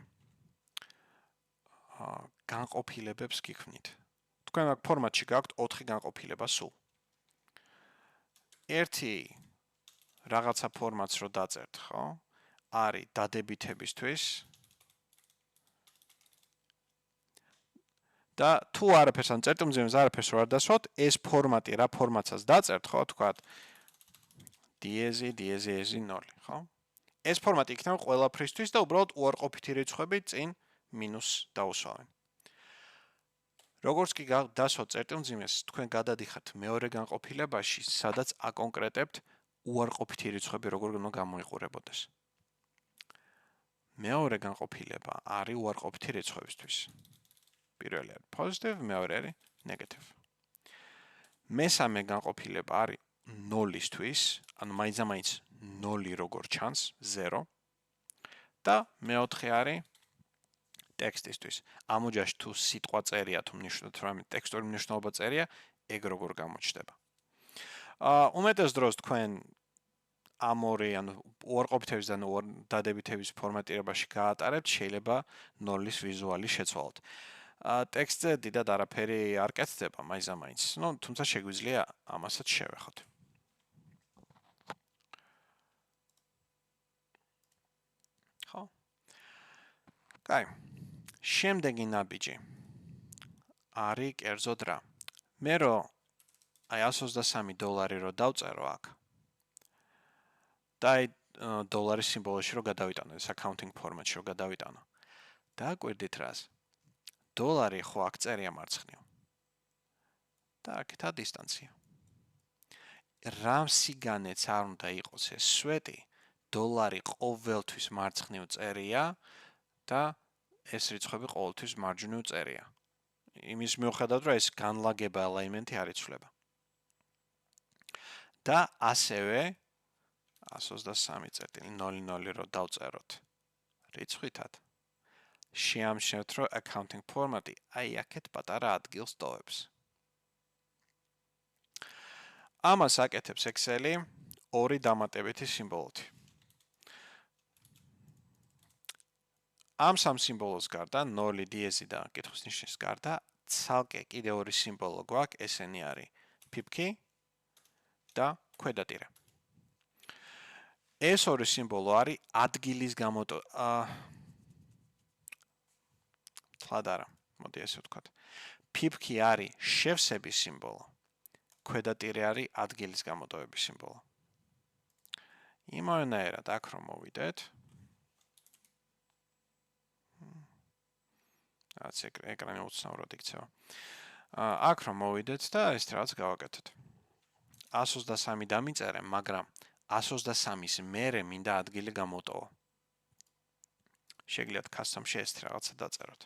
განყოფილებებს გიქმნით. თქვენ აქ ფორმატში გაქვთ 4 განყოფილება სულ. ერთი რაღაცა ფორმატს რო დაწერთ, ხო? არის დადებითებისთვის და თუ არაფერს ან წერტილმძიმეს არაფერს რო არ დასვათ, ეს ფორმატი რა ფორმატსაც დაწერთ, ხო, თქვათ დიეზი 0, ხო? ეს ფორმატი იქნება ყველაფრისთვის და უბრალოდ უარყოფითი რიცხვები წინ მინუს დაუსვავენ. როგორც კი დასვათ წერტილმძიმეს, თქვენ გადადიხართ მეორე განყოფილებაში, სადაც აკონკრეტებთ უარყოფითი რიცხვები როგორ უნდა გამოიყურებოდეს. მეორე განყოფილება არის უარყოფითი რიცხვებისთვის. პირველი არის positive, მეორე არის negative. მესამე განყოფილება არის 0-ისთვის, ანუ მაინც 0 როგორ ჩანს, 0. და მეოთხე არის ტექსტისთვის. ამ ოჯახში თუ სიტყვა წერია, თუ რამე ტექსტური მნიშვნელობა წერია, ეგ როგორ გამოჩნდება. უმეტეს დროს თქვენ ამ ორი, ანუ უარყოფითების და დადებითების ფორმატირებაში გაატარებთ, შეიძლება 0-ის ვიზუალი შეცვალოთ. ტექსტზე დიდად არაფერი არ კეთდება მაინც. თუმცა შეგვიძლია ამასაც შევეხოთ. ხო? კაი. შემდეგი ნაბიჯი არის კერძოდ რა. მე რო აი $123 რო დავწერო აქ. და აი დოლარის სიმბოლოში რო გადავიტანო, ეს accounting ფორმატში რო გადავიტანო. დააკვირდით რას? დოლარი ხო აქ წერია მარცხნივ. და აქეთა დისტანცია. რამ სიგანეც არ უნდა იყოს ეს სვეტი, დოლარი ყოველთვის მარცხნივ წერია და ეს რიცხვები ყოველთვის მარჯვნივ წერია. იმის მიუხედავად, რომ ეს განლაგება ელემენტი არ იცვლება. და ასევე 123.00 რო დავწეროთ რიცხვითად. შეამჩნევთ, რომ accounting ფორმატი აი აქეთ პატარა ადგილს ტოვებს. ამას აკეთებს Excel-ი ორი დამატებითი სიმბოლოთი. ამ სამ სიმბოლოს გარდა 0 დიეზი და კითხვის ნიშნის გარდა ცალკე კიდე ორი სიმბოლო გვაქვს, ესენი არის pipki და ქვედატირე. ეს ორი სიმბოლო არის ადგილის თლად არა, მოდი ესე ვთქვათ. pipki არის შევსების სიმბოლო, ქვედატირე არის ადგილის გამოტოვების სიმბოლო. იმავენაირად აქ რომ მოვიდეთ, რაც ეკრანი უცნაურად იქცევა. აქ რომ მოვიდეთ და ეს რაღაც გავაკეთოთ. 123 დამიწერე, მაგრამ 123-ის მერე მინდა ადგილი გამოტოვო. შეგიძლიათ custom-ში ეს რაღაცა დაწეროთ.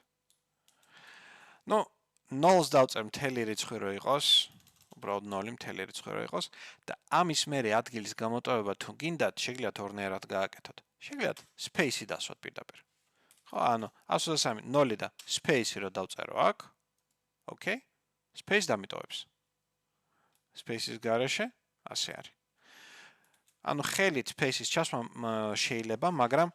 0-ს დავწერ მთელი რიცხვი რო იყოს, უბრალოდ 0 მთელი რიცხვი რო იყოს და ამის მერე ადგილის გამოტოვება თუ გინდათ, შეგიძლიათ ორნაირად გააკეთოთ. შეგიძლიათ space-ი დასვათ პირდაპირ. ხო, ანუ 123 0 და space-ი რო დავწერო აქ, okay? Space დამიტოვებს. Space-ის გარეშე ასე არის. ანუ ხელით space-ის ჩასმა შეიძლება, მაგრამ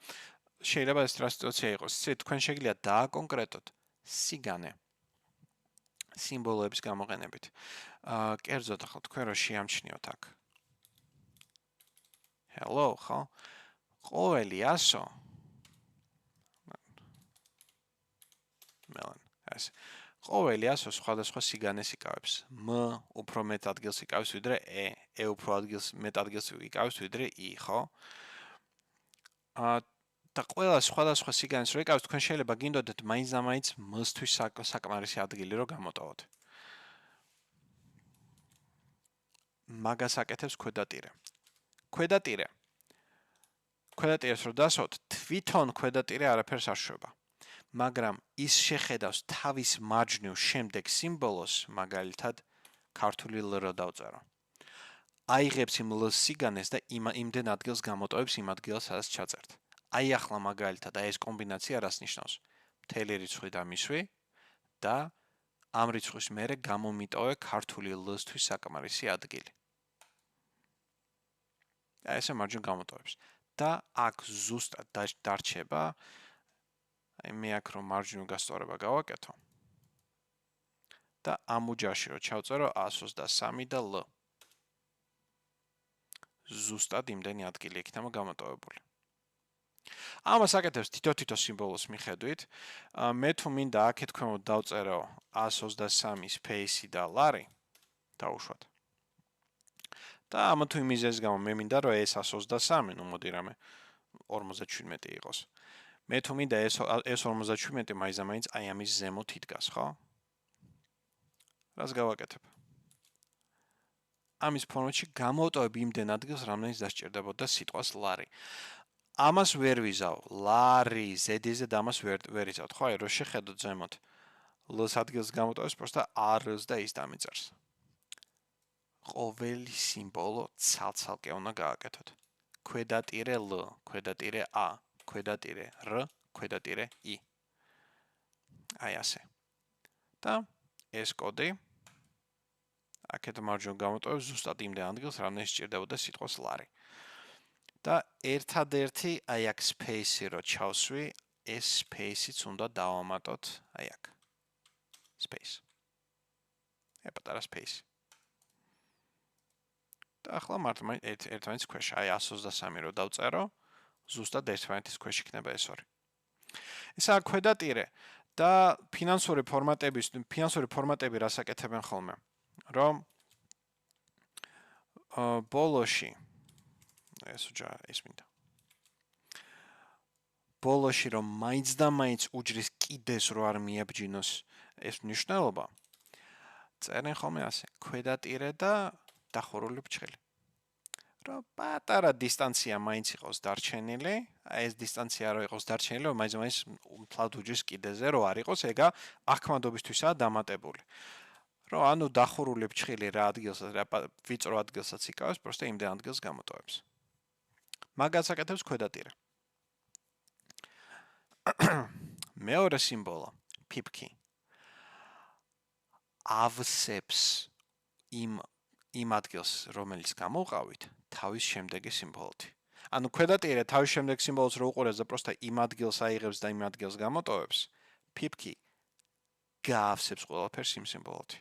შეიძლება ეს რა სიტუაცია იყოს. თქვენ შეგიძლიათ დააკონკრეტოთ სიგანე სიმბოლოების გამოყენებით. კერძოდ ახლა თქვენ რო შეამჩნიოთ აქ. Hello, ხო? ყოველი 100 ეს ყოველი 100 სხვადასხვა სიგანეს იკავებს. M უფრო მეტ ადგილს იკავებს ვიდრე E, E უფრო მეტ ადგილს იკავებს ვიდრე I, ხო? და ყველა სხვადასხვა სიგანეს რო იკავებს, თქვენ შეიძლება გინდოდეთ მაინც M-თვის საკმარისი ადგილი რო გამოტოვოთ. მაგას აკეთებს ქვედატირე. ქვედატირეს რო დასვოთ, თვითონ ქვედატირე არაფერს არ შვება. მაგრამ ის შეხედავს თავის მარჯვნივ შემდეგ სიმბოლოს, მაგალითად, ქართული L რო დავწერო. აიღებს იმ L სიგანეს და იმდენ ადგილს გამოტოვებს იმ ადგილას, სადაც ჩაწერთ. აი ახლა მაგალითად, ეს კომბინაცია რას ნიშნავს? მთელი რიცხვი დამისვი და ამ რიცხვის მერე გამომიტოვე ქართული L-ისთვის საკმარისი ადგილი. აი ესე მარჯვნივ გამოტოვებს. და აქ ზუსტად დარჩება აი მე აქ რომ მარჯვნივ გასწორება გავაკეთო და ამ უჯახში რომ ჩავწერო 123 და L. ზუსტად იმდენი ადგილი იქნება გამოტოვებული. ამას აკეთებს თითო სიმბოლოს მიხედვით. მე თუ მინდა აქეთ ქვემოთ დავწერო 123 space და ლარი დავუშვათ. და ამა თუ იმის გამო მე მინდა რომ ეს 123, ნუ მოდი რამე 57 იყოს. მე თუ მინდა ეს 57 მაინც აი ამის ზემოთ იდგას, ხო? რას გავაკეთებ? ამის ფორმატში გამოვტოვებ იმდენ ადგილს, რამდენიც დასჭირდებოდა სიტყვას ლარი. ამას ვერ ვიზავ, ლარი, ზედიზე და ამას ვერ იზავთ, ხო? აი რო შეხედოთ ზემოთ. L-ს ადგილს გამოტოვებს, просто R-ს და ის დამიწერს. ყოველი სიმბოლო ცალ-ცალკე უნდა გააკეთოთ. ქვედატირე L, ქვედატირე A, ქვედატირე R, ქვედატირე I. აი ასე. და ეს კოდი აქეთ მარჯვნივ გამოტოვებს ზუსტად იმდენ ადგილს, რამდენიც სჭირდებოდა სიტყვის ლარი. და ერთადერთი აი აქ space-ი რო ჩავსვი, ეს space-იც უნდა დავამატოთ აი აქ. space. პატარა space. და ახლა ერთმანეთის ქვეშ, აი 123 რო დავწერო, ზუსტად ერთმანეთის ქვეშ იქნება ეს ორი. ესაა ქვედატირე და ფინანსური ფორმატები რას აკეთებენ ხოლმე? რომ ბოლოში ეს მინდა. ბოლოში რომ მაინც და მაინც უჯრის კიდეს რო არ მიაბჯინოს ეს მნიშვნელობა, წერენ ხოლმე ასე, ქვედატირე და დახურული ფრჩხილი. რომ პატარა დისტანცია მაინც იყოს დარჩენილი, აი ეს დისტანცია რო იყოს დარჩენილი, რომ მაინც მთლად უჯრის კიდეზე რო არ იყოს, ეგა ახმადობისთვისაა დამატებული. რომ ანუ დახურული ფრჩხილი რა ადგილსაც, რა ვიწრო ადგილსაც იკავებს, просто იმდენ ადგილს გამოტოვებს. მაგას აკეთებს ქვედატირე. მეორე სიმბოლო, pip-key. ავსებს იმ ადგილს, რომელიც გამოვყავით, თავის შემდეგი სიმბოლოთი. ანუ ქვედატირე თავის შემდეგ სიმბოლოს რო უყურებს და просто იმ ადგილს აიღებს და იმ ადგილს გამოტოვებს, pip-key გაავსებს ყველაფერს იმ სიმბოლოთი.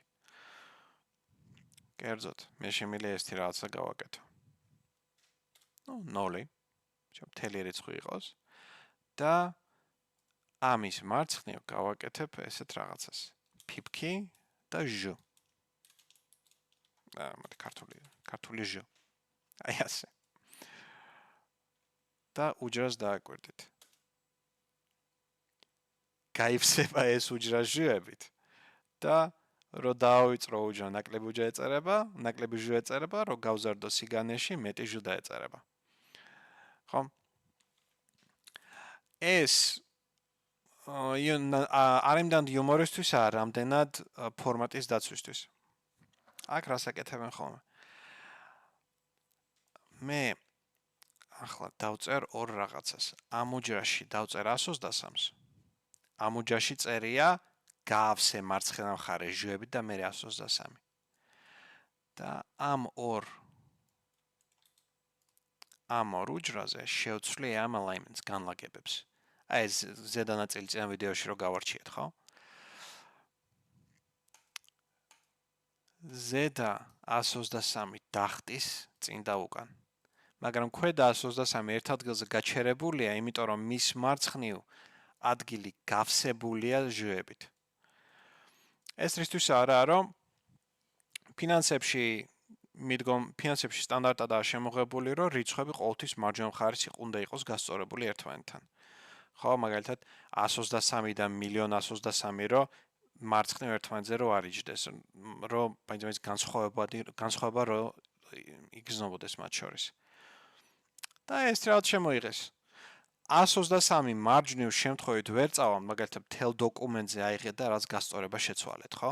კერძოდ, მე შემიძლია ესეთი რაღაცა გავაკეთო. ნუ 0, მთელი რიცხვი იყოს და ამის მარცხნივ გავაკეთებ ესეთ რაღაცას. pip-key და ჟ. მათი ქართული ჟ. აი ასე. და უჯრას დააკვირდით. გაიფსება ეს უჯრა ჟ-ებით და რო დაავიწრო უჯრა, ნაკლები უჯრა ეწერება, ნაკლები ჟ ეწერება, რო გავზარდო სიგანეში, მეტი ჟ დაეწერება. ხო? ეს არიმდან იუმორისთვისაა, რამდენად ფორმატის დაცვისთვის. აქ რას აკეთებენ ხოლმე? მე ახლა დავწერ ორ რაღაცას. ამ უჯრაში დავწერ 123-ს. ამ უჯრაში წერია გაავსე მარცხენა მხარე ჟ-ები და მე 123. და ამ ორ უჯრაზე შევცვლი ამ alignments განლაგებებს. აი ეს ზედა ნაწილი წინა ვიდეოში რო გავარჩიეთ, ხო? ზედა 123 დახტის წინ და უკან. მაგრამ ქვედა 123 ერთ ადგილზე გაჩერებულია, იმიტომ რომ მის მარცხნივ ადგილი გავსებულია ჟ-ებით. ეს რისთვის არაა, რომ ფინანსებში სტანდარტადაა შემოღებული, რომ რიცხვები ყოველთვის მარჯვენა მხარეს უნდა იყოს გასწორებული ერთმანეთთან. ხო, მაგალითად 123 და 1,123,000 რო მარცხნივ ერთმანეთზე რო არიჯდეს, რომ მაინც განსხვავება რო იგრძნობოდეს მათ შორის. და ეს რაღაც შემოიღეს. 123 მარჯვნივ შემთხვევით ვერ წავამ, მაგალითად მთელ დოკუმენტზე აიღეთ და რაც გასწორება შეცვალეთ, ხო?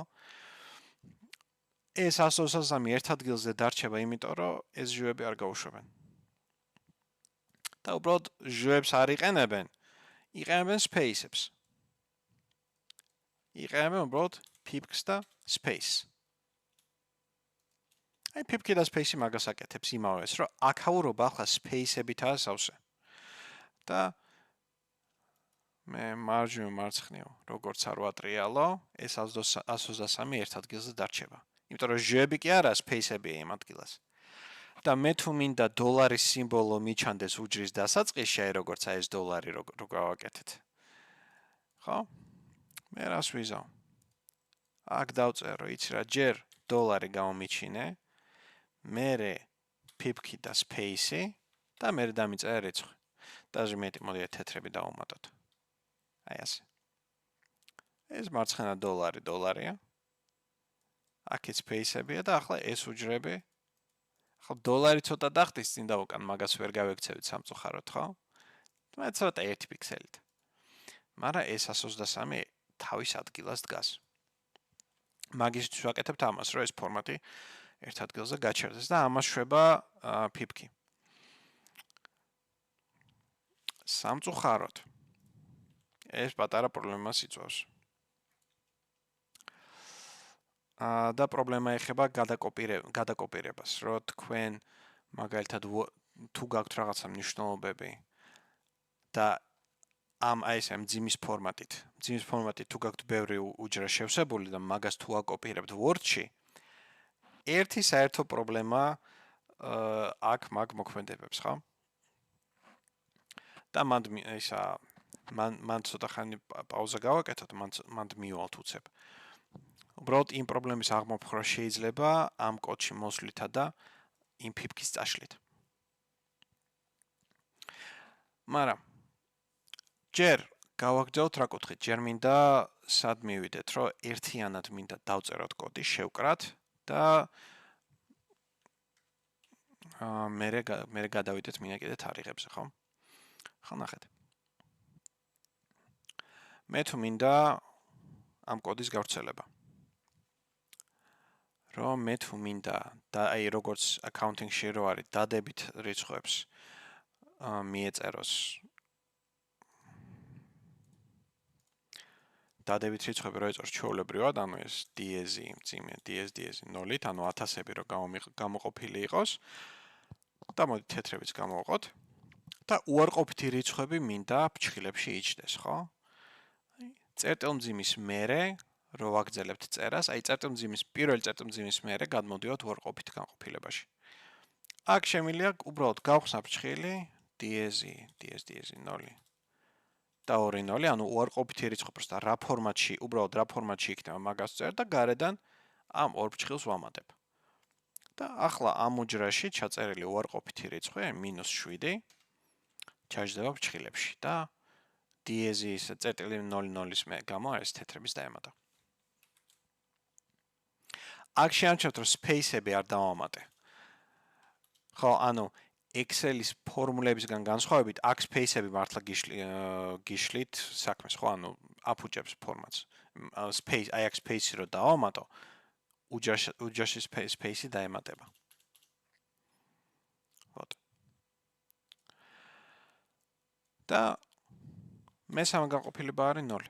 ეს 123 ერთ ადგილზე დარჩება, იმიტომ რომ ეს ჟ-ები არ გაუშვებენ. და უბრალოდ ჟ-ებს არ იყენებენ, იყენებენ space-ებს. იყენებენ უბრალოდ pip-ks და space. აი pip-key და space-ი მაგას აკეთებს იმავეს, რომ აქაურობა ახლა space-ებითაა სავსე. და მე მარჯვნივ მარცხნივ როგორც არ ვატრიალო, ეს 123 ერთ ადგილზე დარჩება. იმიტომ რომ ჟ-ები კი არა, space-ებია იმ ადგილას. და მე თუ მინდა დოლარის სიმბოლო მიჩანდეს უჯრის დასაწყისში, აი როგორც აი ეს დოლარი რო გავაკეთეთ. ხო? მე რას ვიზავ? აქ დავწერო, იცი რა, ჯერ დოლარი გამომიჩინე, მერე pip-key და space-ი და მერე დამიწერე რიცხვი. даже მეტი მოდი თეთრები დავუმატოთ. აი ასე. ეს მარცხენა დოლარია. აქეთ space-ებია და ახლა ეს უჯრები. ახლა დოლარი ცოტა დახტის წინ და უკან, მაგას ვერ გავექცევით სამწუხაროდ, ხო? მე ცოტა 1 პიქსელით. მაგრამ ეს 123 თავის ადგილას დგას. მაგისთვის ვაკეთებთ ამას, რომ ეს ფორმატი ერთ ადგილზე გაჩერდეს და ამას შვება ფიფკი. სამწუხაროდ ეს პატარა პრობლემას იწვევს. და პრობლემა ეხება გადაკოპირებას, რომ თქვენ მაგალითად თუ გაქვთ რაღაცა მნიშვნელობები და აი ეს მძიმის ფორმატით თუ გაქვთ ბევრი უჯრა შევსებული და მაგას თუ აკოპირებთ Word-ში, ერთი საერთო პრობლემა აქ მაგ მოქმედებებს, ხო? და მან ცოტა ხანი პაუზა გავაკეთოთ, მან მივალთ უცებ. უბრალოდ იმ პრობლემის აღმოფხვრა შეიძლება ამ კოდში მოსვლითა და იმ ფიფკის წაშლით. მაგრამ ჯერ გავაგრძელოთ რა კუთხით, ჯერ მინდა სად მივიდეთ, რომ ერთიანად მინდა დავწეროთ კოდი, შევკრათ და მე გადავიდეთ მინაკიდე თარიღებზე, ხო? ხო ნახეთ. მე თუ მინდა ამ კოდის გავრცელება. რომ მე თუ მინდა და აი როგორც accounting-ში რო არის დადებით რიცხვებს მიეწეროს დადებით რიცხვები რო ეწოს ჩვეულებრივად, ანუ ეს DS-ი, მძიმე DS 0-ით, ანუ 1000-ები რო გამოყოფილი იყოს და მოდი თეთრებიც გამოვყოთ და უარყოფითი რიცხვები მინდა ფრჩხილებში იჯდეს, ხო? წერტილმძიმის მერე რო ვაგრძელებთ წერას, აი პირველი წერტილმძიმის მერე გადმოდივართ უარყოფით განყოფილებაში. აქ შემიძლია უბრალოდ გავხსნა ფრჩხილი DS 0 და 2.0, ანუ უარყოფითი რიცხვი პროსტა რა ფორმატში იქნება მაგას წერ და გარედან ამ ორ ფრჩხილს ვამატებ. და ახლა ამ უჯრაში ჩაწერილი უარყოფითი რიცხვი -7 ჩაჯდება ფრჩხილებში და DS-ის წერტილი 0.0-ის გამო ეს თეთრების დაემატა. აქ შეამჩნევთ, რომ სპეისები არ დავამატე. ხო, ანუ Excel-ის ფორმულებისგან განსხვავებით, აქ სპეისები მართლა გიშლით საქმეს, ხო, ანუ აფუჭებს ფორმატს. აი აქ სპეისი რო დავამატო, უჯრაში სპეისი დაემატება. ვოთ. და მესამე განყოფილება არის 0.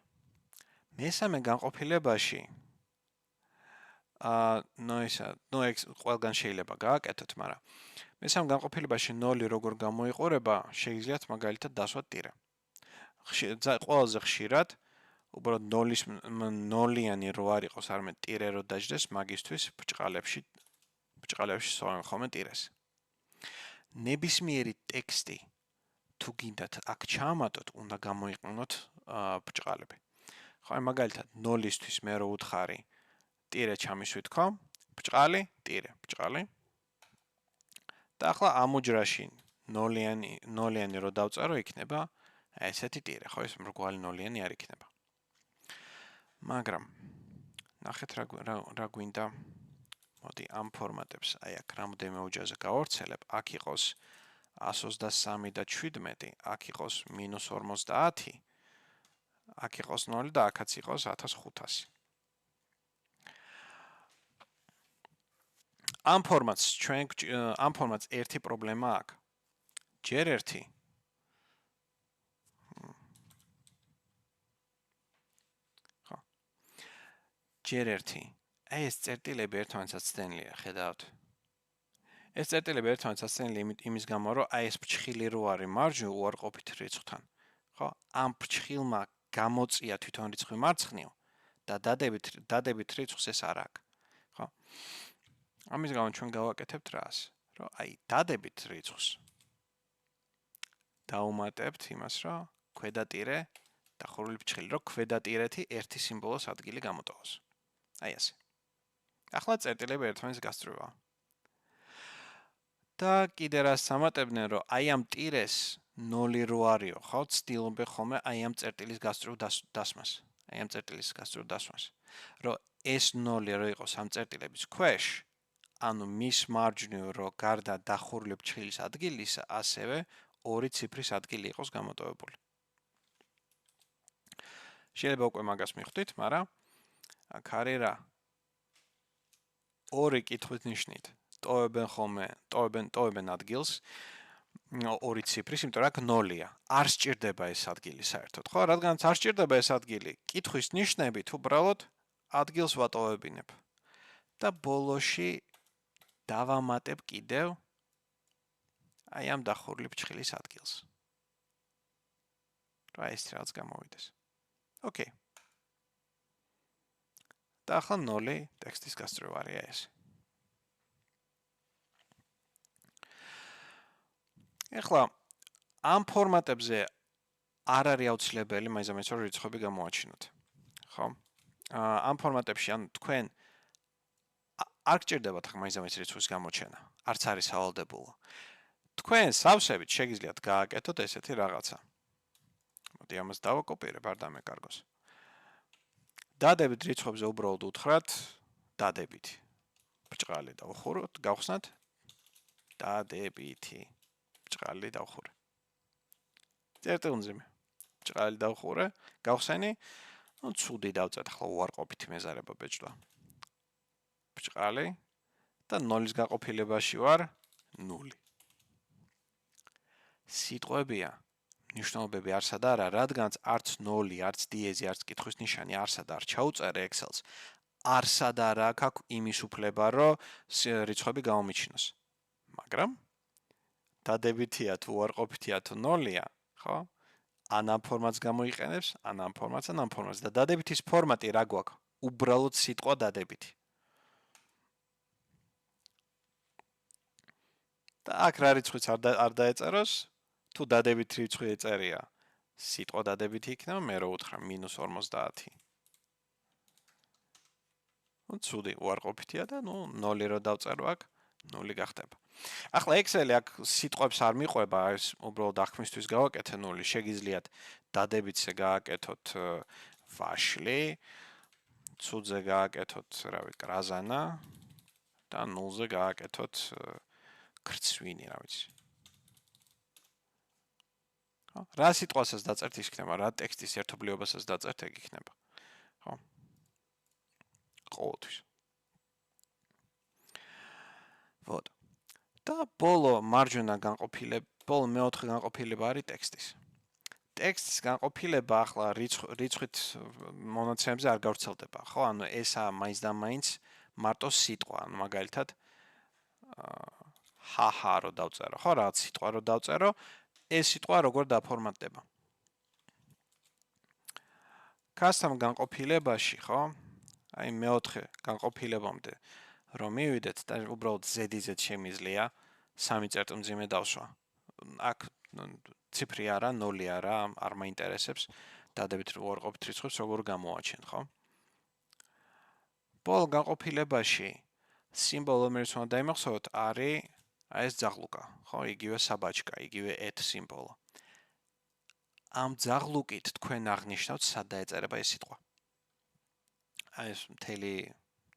მესამე განყოფილებაში ეს ყველგან შეიძლება გააკეთოთ, მაგრამ მესამე განყოფილებაში 0 როგორ გამოიყურება, შეგიძლიათ მაგალითად დასვათ ტირე. ყველაზე ხშირად უბრალოდ 0-იანი რო არ იყოს, არამედ ტირე რო დაჯდეს, მაგისთვის ბრჭყალებში სწორენ ხოლმე ტირეს. ნებისმიერი ტექსტი თუ გინდათ აქ ჩაამატოთ, უნდა გამოიყენოთ ბრჭყალები. ხო, მაგალითად 0-ისთვის მე რო უთხარი ტირე ჩამისვით ხო? ბრჭყალი, ტირე, ბრჭყალი. და ახლა ამ უჯრაში 0-იანი რო დავწერო, იქნება ესეთი ტირე, ხო, ეს მრგვალი 0-იანი არ იქნება. მაგრამ ნახეთ რა გვინდა. მოდი ამ ფორმატებს აი აქ რამდენიმე უჯრაზე გავავრცელებ, აქ იყოს 123 და 17, აქ იყოს -50, აქ იყოს 0 და აქაც იყოს 1500. ამ ფორმატს ერთი პრობლემა აქვს. ჯერ ერთი აი ეს წერტილები ერთმანეთს აცდენილია, ხედავთ? ეს წერტილები ერთმანეთს აცდენილია იმის გამო, რომ აი ეს ფრჩხილი რო არის მარჯვნივ უარყოფით რიცხვთან, ხო? ამ ფრჩხილმა გამოწია თვითონ რიცხვი მარცხნივ და დადებით რიცხვს ეს არ აქვს, ხო? ამის გამო ჩვენ გავაკეთებთ რას? რომ აი დადებით რიცხვს დავუმატებთ იმას, რომ ქვედა ტირე დახურული ფრჩხილი, რომ ქვედა ტირეთი ერთი სიმბოლოს ადგილი გამოტოვოს. აი ასე. ახლა წერტილები ერთმანეთს გასწრუვა. და კიდე რას სამატებდნენ, რომ აი ამ ტირეს 0 რო არისო, ხო, ცდილობენ ხოლმე აი ამ წერტილის გასწრულ დასმას. რომ ეს 0 რო იყოს ამ წერტილების ქვეშ, ანუ მის მარჯვნივ რო გარდა დახურული ფრჩხილის ადგილის, ასევე ორი ციფრის ადგილი იყოს გამოტოვებული. შეიძლება უკვე მაგას მიხვდით, მაგრამ აქ არის რა? ორი კითხვის ნიშნით. ტოვებენ ადგილს. ორი ციფრის, იმიტომ რომ აქ 0-ია. არ სჭირდება ეს ადგილი საერთოდ, ხო? რადგანაც არ სჭირდება ეს ადგილი, კითხვის ნიშნებით უბრალოდ ადგილს ვატოვებინებ. და ბოლოში დავამატებ კიდევ აი ამ დახურული ფჭხილის ადგილს. რა ეს რაღაც გამოვიდეს. ოკეი. და ახლა 0 ტექსტის გასწრებარია ეს. ეხლა ამ ფორმატებზე არ არის აუცილებელი მაინც რომ რიცხვები გამოაჩინოთ. ხო? ამ ფორმატებში ან თქვენ არ გჭირდებათ ახლა მაინც რიცხვის გამოჩენა. არც არის სავალდებულო. თქვენ სავსებით შეგიძლიათ გააკეთოთ ესეთი რაღაცა. მოდი ამას დავაკოპირებ, არ დამეკარგოს. დადებით რიცხვებზე უბრალოდ უთხრათ დადებითი. ბრჭყალი დავხუროთ, გავხსნათ დადებითი. ბრჭყალი დავხურე. წერტილმძიმე. ბრჭყალი დავხურე, გავხსენი, ну ცუდი დავწერთ ახლა უარყოფითი მეზარება ბეჭდვა. ბრჭყალი და 0-ის გაყოფილებაში ვარ 0. სიტყვებია ნიშნულობები არსა და არა, რადგანაც არც 0, არც დიეზი, არც კითხვის ნიშანი არსა და არ ჩაუწერე Excel-ს, არსა და არა აქვს იმის უფლება, რომ რიცხვები გამომიჩინოს. მაგრამ დადებითია თუ უარყოფითია თუ 0-ია, ხო? ან ამ ფორმატს გამოიყენებს, ან ამ ფორმატს, ან ამ ფორმატს და დადებითის ფორმატი რა გვაქვს? უბრალოდ სიტყვა დადებითი. და აქ რა რიცხვიც არ დაეწეროს, თუ დადებითი რიცხვი ეწერია, სიტყვა დადებითი იქნება, მე რო უთხრა -50. ну ცუდი უარყოფითია და ну 0 რო დავწერო აქ 0 გახდება. ახლა Excel-ი აქ სიტყვებს არ მიყვება, ეს უბრალოდ აღქმისთვის გავაკეთე 0, შეგიძლიათ დადებითზე გააკეთოთ ვაშლი, ცუდზე გააკეთოთ, რა ვიცი, კრაზანა და 0-ზე გააკეთოთ ქრცვინი, რა ვიცი. რა სიტყვასაც დაწერთ ის იქნება, რა ტექსტის ერთობლიობასაც დაწერთ ეგ იქნება. ხო? ყოველთვის. Вот. და ბოლო მარჯვენა ბოლო მეოთხე განყოფილება არის ტექსტის. ტექსტის განყოფილება ახლა რიცხვით მონაცემებზე არ გავრცელდება, ხო? ანუ ესა მაინც და მაინც მარტო სიტყვა, ანუ მაგალითად ჰაჰა რო დავწერო, ხო, რაღაც სიტყვა რო დავწერო, ეს სიტყვა როგორ დაფორმატდება. custom განყოფილებაში, ხო? აი მეოთხე განყოფილებამდე რომ მივიდეთ და უბრალოდ Z-ზე შემიძლია 3 წერტილმძიმე დავსვა. აქ ციფრი არა, 0 არა, არ მაინტერესებს დადებით უარყოფით რიცხვებს როგორ გამოაჩენ, ხო? ბოლო განყოფილებაში სიმბოლო რომელიც უნდა დაიმახსოვროთ არის აი ეს ძაღლუკა, ხო? იგივე საბაჭკა, იგივე ეთ სიმბოლო. ამ ძაღლუკით თქვენ აღნიშნავთ სად დაეწერება ეს სიტყვა. აი ეს მთელი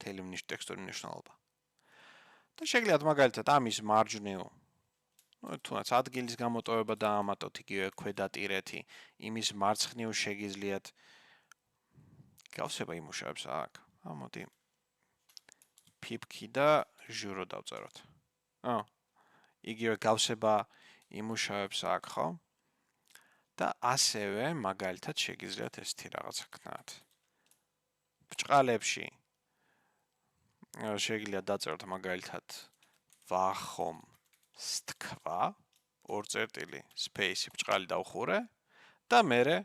ტექსტური მნიშვნელობა. და შეგიძლიათ მაგალითად ამის მარჯვნივ თუნდაც ადგილის გამოტოვება დაამატოთ იგივე ქვედატირეთი, იმის მარცხნივ შეგიძლიათ გავსება იმუშავებს აქ. მოდი ფიფკი და ჟურო დავწეროთ. იგივე გავსება იმუშავებს აქ, ხო? და ასევე მაგალითად შეგიძლიათ ესეთი რაღაცა ქნათ. ბრჭყალებში შეგიძლიათ დაწეროთ მაგალითად ვახომ სტქვა, ორ წერტილი, სპეისი, ბრჭყალი დავხურე და მერე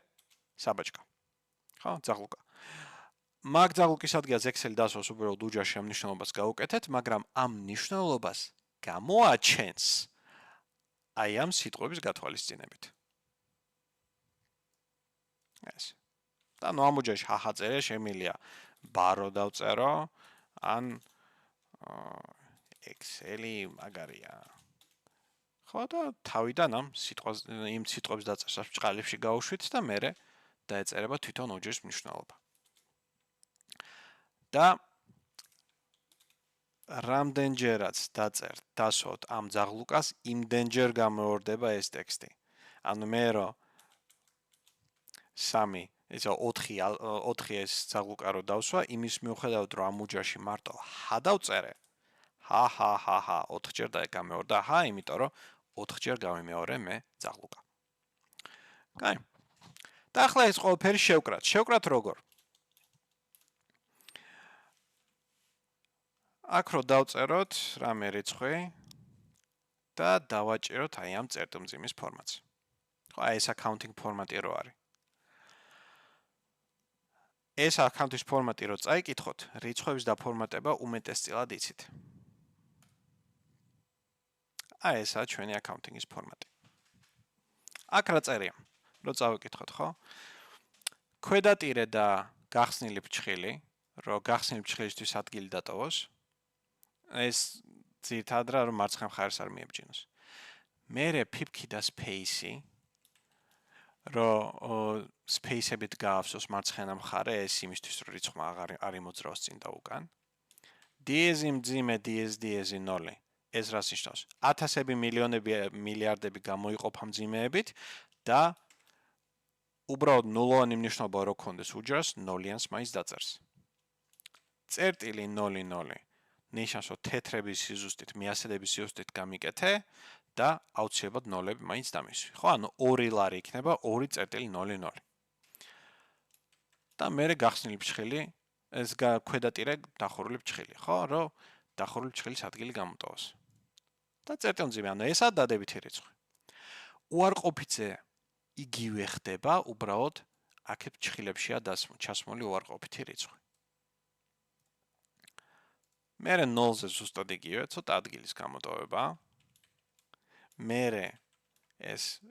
საბაჭკა. ხო, ძაღლუკა. მაგ ძაღლუკის ადგილას Excel-ი დასვას უბრალოდ უჯრაში ამ ნიშნულობას გავუკეთეთ, მაგრამ ამ ნიშნულობას გამოაჩენს აი ამ სიტყვების გათვალისწინებით. ეს. და ნუ ამ უჯრაში ჰაჰა წერია შემიძლია ბარო დავწერო, ან Excel-ი მაგარია. ხო და თავიდან ამ სიტყვებს დაწერს ბრჭყალებში გაუშვით და მერე დაეწერება თვითონ უჯრის მნიშვნელობა. და რამდენჯერაც დასვოთ ამ ძაღლუკას, იმდენჯერ გამეორდება ეს ტექსტი. ანუ მე რო 3 ისა 4 ეს ზაღლუკა რო დავსვა, იმის მიუხედავად რომ ამ უჯრაში მარტო h დავწერე. ჰა 4ჯერ გამეორდა h, იმიტომ რომ 4ჯერ გავიმეორე მე ზაღლუკა. კაი. და ახლა ეს ყველაფერი შევკრათ. შევკრათ როგორ? აქ რო დავწეროთ რამე რიცხვი და დავაჭიროთ აი ამ წერტილმძიმის ფორმატს. ხო, აი ეს accounting ფორმატი რო არის. ეს accounting ფორმატი რო წაიკითხოთ, რიცხვების დაფორმატება უმეტესწილად იცით. აი ესაა ჩვენი accounting-ის ფორმატი. აქ რა წერია? რო წავიკითხოთ, ხო? ქვედატირე და გახსნილი ფრჩხილი, რო გახსნილი ფრჩხილისთვის ადგილი დატოვოს. ეს ძირითადად რა რომ მარცხენ მხარეს არ მიებჯინოს. მერე ფიფქი და სპეისი რო სპეისებით გაავსოს მარცხენა მხარე, ეს იმისთვის რომ რიცხვმა არ იმოძრაოს წინ და უკან. დიეზი მძიმე დიეზი 0. ეს რას ნიშნავს? ათასები, მილიონები, მილიარდები გამოიყოფა მძიმეებით და უბრალოდ ნულოვანი მნიშვნელობა რო ქონდეს უჯრას, ნოლიანს მაინც დაწერს. წერტილი 0 ნიშნავს რომ თეთრების სიზუსტით, მიასედების სიზუსტით გამიკეთე და აუცილებლად ნოლები მაინც დამისვი. ხო, ანუ 2 ლარი იქნება 2 წერტილი 0. და მერე გახსნილი ფრჩხილი, ეს ქვედატირე დახურული ფრჩხილი, ხო, რომ დახურული ფრჩხილის ადგილი გამოტოვოს. და წერტილმძიმე, ანუ ესაა დადებითი რიცხვი. უარყოფითზე იგივე ხდება, უბრალოდ აქეთ ფრჩხილებშია ჩასმული უარყოფითი რიცხვი. მერე 0-ზე ზუსტად იგივე, ცოტა ადგილის გამოტოვება. მერე ეს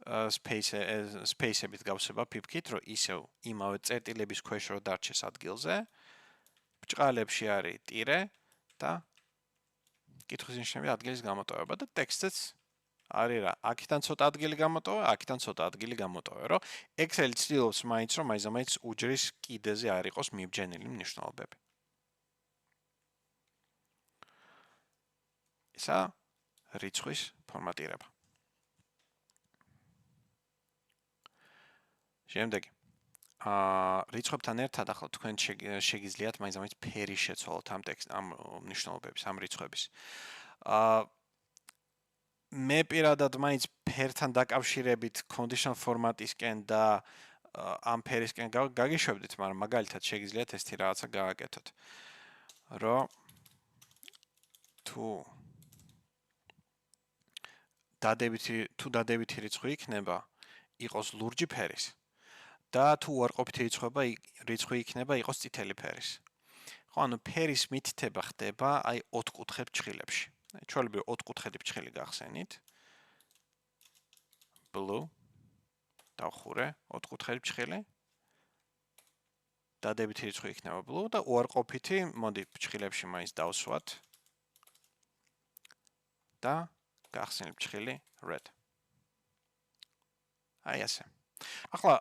სპეისებით გავსება ფიფქით, რომ ისევ იმავე წერტილების ქვეშ რო დარჩეს ადგილზე. ბრჭყალებში არის ტირე და კითხვის ნიშნები ადგილის გამოტოვება და ტექსტიც არის რა. აქიდან ცოტა ადგილი გამოტოვე, აქიდან ცოტა ადგილი გამოტოვე, რომ Excel-ი ცდილობს მაინც რომ მაინც უჯრის კიდეზე არ იყოს მიბჯენილი მნიშვნელობები. ისა რიცხვის ფორმატირება. შემდეგი. რიცხვებთან ერთად ახლა თქვენ შეგიძლიათ მაინც ფერი შეცვალოთ ამ მნიშვნელობების, ამ რიცხვების. მე პირადად მაინც ფერთან დაკავშირებით conditional ფორმატისკენ და ამ ფერისკენ გაგიშვებდით, მაგრამ მაგალითად შეგიძლიათ ესეთი რაღაცა გააკეთოთ. რომ თუ დადებითი რიცხვი იქნება, იყოს ლურჯი ფერის. და თუ უარყოფითი რიცხვი იქნება, იყოს წითელი ფერის. ხო, ანუ ფერის მითითება ხდება აი 4 კუთხე ფრჩხილებში. ჩვეულებრივ 4 კუთხედი ფრჩხილი გახსენით. blue დავხურე 4 კუთხედი ფრჩხილი. დადებითი რიცხვი იქნება blue და უარყოფითი, მოდი ფრჩხილებში მაინც დავსვათ. და გახსნილი ფრჩხილი red. აი ასე. ახლა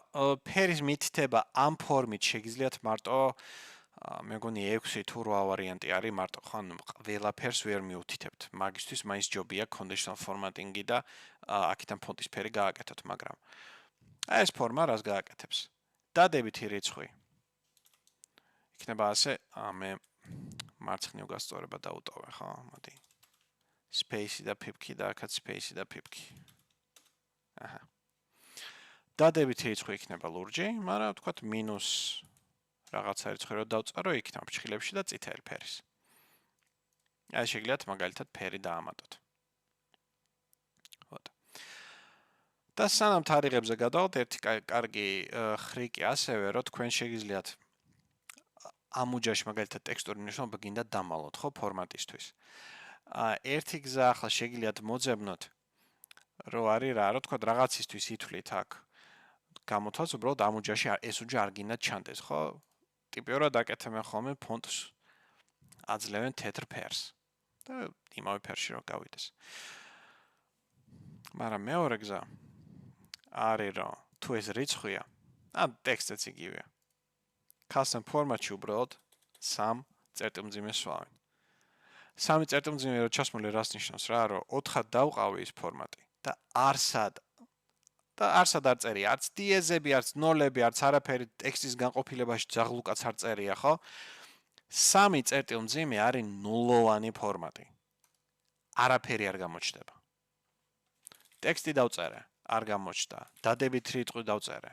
ფერის მითითება ამ ფორმით შეგიძლიათ მარტო მე მგონი 6 თუ 8 ვარიანტი არის მარტო ხო ანუ ყველაფერს ვერ მიუთითებთ. მაგისთვის მაინც ჯობია conditional formatting-ი და აქედან ფონტის ფერი გააკეთოთ, მაგრამ აი ეს ფორმა რას გააკეთებს? დადებითი რიცხვი. იქნება ასე, მე მარცხნივ გასწორება დაუტოვე, ხო? მოდი. Space-ი და ფიფქი და აქაც space-ი და ფიფქი. აჰა. დადებითი რიცხვი იქნება ლურჯი, მაგრამ ვთქვათ მინუს რაღაცა რიცხვი რო დავწერო, იქნება ფრჩხილებში და წითელი ფერის. აი შეგიძლიათ მაგალითად ფერი დაამატოთ. ხოთ. და სანამ თარიღებზე გადავალთ, ერთი კარგი ხრიკი ასევე, რომ თქვენ შეგიძლიათ ამ უჯრაში მაგალითად ტექსტური მნიშვნელობა გინდა დამალოთ, ხო, ფორმატისთვის. ერთი გზა ახლა შეგიძლიათ მოძებნოთ, რომ არის რა, რომ თქვათ რაღაცისთვის ითვლით აქ გამოთვალს, უბრალოდ ამ უჯრაში ეს უჯრა არ გინდა ჩანდეს, ხო? ტიპიურად აკეთებენ ხოლმე ფონტს აძლევენ თეთრ ფერს და იმავე ფერში რომ გავიდეს. მაგრამ მეორე გზა არის რომ თუ ეს რიცხვია, ან ტექსტიც იგივეა. custom ფორმატში უბრალოდ 3 წერტილმძიმეს ვსვავენ. 3 წერტილმძიმე რო ჩასმული რას ნიშნავს რა, რომ 4-ად დავყავი ის ფორმატი და არსად და არსად არ წერია, არც დიეზები, არც ნოლები, არც არაფერი ტექსტის განყოფილებაში ძაღლუკაც არ წერია, ხო? 3 წერტილმძიმე არის ნულოვანი ფორმატი. არაფერი არ გამოჩნდება. ტექსტი დავწერე, არ გამოჩნდა. დადებით რიცხვი დავწერე,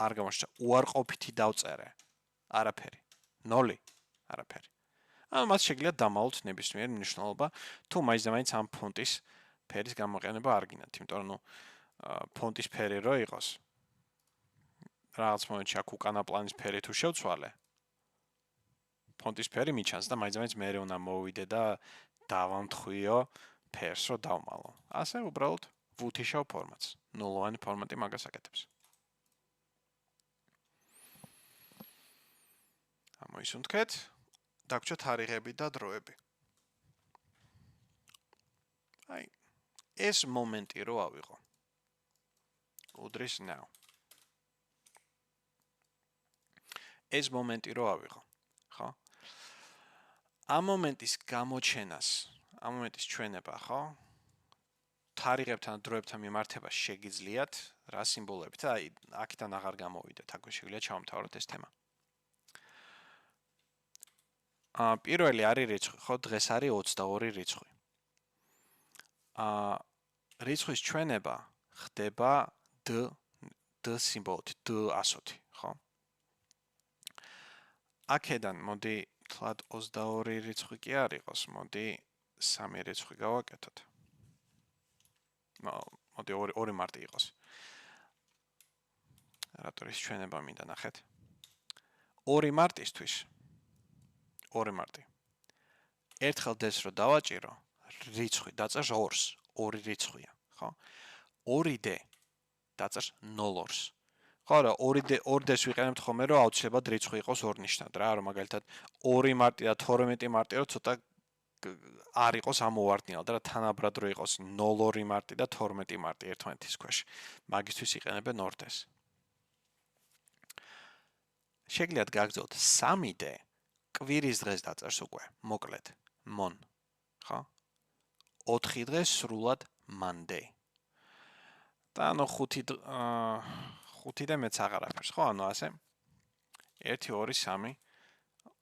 არ გამოჩნდა. უარყოფითი დავწერე, არაფერი. 0, არაფერი. ანუ მას შეგიძლიათ დამალოთ ნებისმიერ მნიშვნელობა, თუ მაინც ამ ფონტის ფერის გამოყენება არ გინდათ, იმიტომ რომ ფონტის ფერი რო იყოს. რაღაც მომენტში აქ უკანა პლანის ფერი თუ შევცვალე, ფონტის ფერი მიჩანს და მაინც მე უნდა მოვიდე და დავამთხვიო ფერს რო დავმალო. ასე უბრალოდ ვუთიშავ ფორმატს. ნულოვანი ფორმატი მაგას აკეთებს. ამოისუნთქეთ, დაგვრჩა თარიღები და დროები. აი, ეს მომენტი რო ავიღო. უდრის now. ეს მომენტი რო ავიღო, ხო? ამ მომენტის გამოჩენას, ამ მომენტის ჩვენება, ხო? თარიღებთან და დროებთან მიმართება შეგიძლიათ რა სიმბოლოებით და აი აქედან აღარ გამოვიდეთ, აქვე შეგიძლიათ ჩავამთავროთ ეს თემა. პირველი არის რიცხვი, ხო? დღეს არის 22 რიცხვი. რიცხვის ჩვენება ხდება d სიმბოლით, d ასოთი, ხო? აქედან მოდი თლად 22 რიცხვი კი არ იყოს, მოდი 3 რიცხვი გავაკეთოთ. მოდი 2 მარტი იყოს. რატო ის ჩვენება მინდა ნახეთ? 2 მარტისთვის 2 მარტი. ერთხელ დეს რო დავაჭირო, რიცხვი დაწერს 2-ს, 2 რიცხვია, ხო? 2d დაწერს 0-2-ს. ხო რა, 2d-ს ვიყენებთ ხოლმე, რომ აუცილებლად რიცხვი იყოს ორნიშნად რა, რომ მაგალითად 2 მარტი და 12 მარტი რო ცოტა არ იყოს ამოვარდნიალ და რა თანაბრად რო იყოს 0-2 მარტი და 12 მარტი ერთმანეთის ქვეშ. მაგისთვის იყენებენ 2d-ს. შეგიძლიათ გაგრძელოთ 3d კვირის დღეს დაწერს უკვე, მოკლედ, mon, ხო? 4 დღე სრულად Monday. და ანუ 5 და მეც აღარაფერს, ხო? ანუ ასე 1 2 3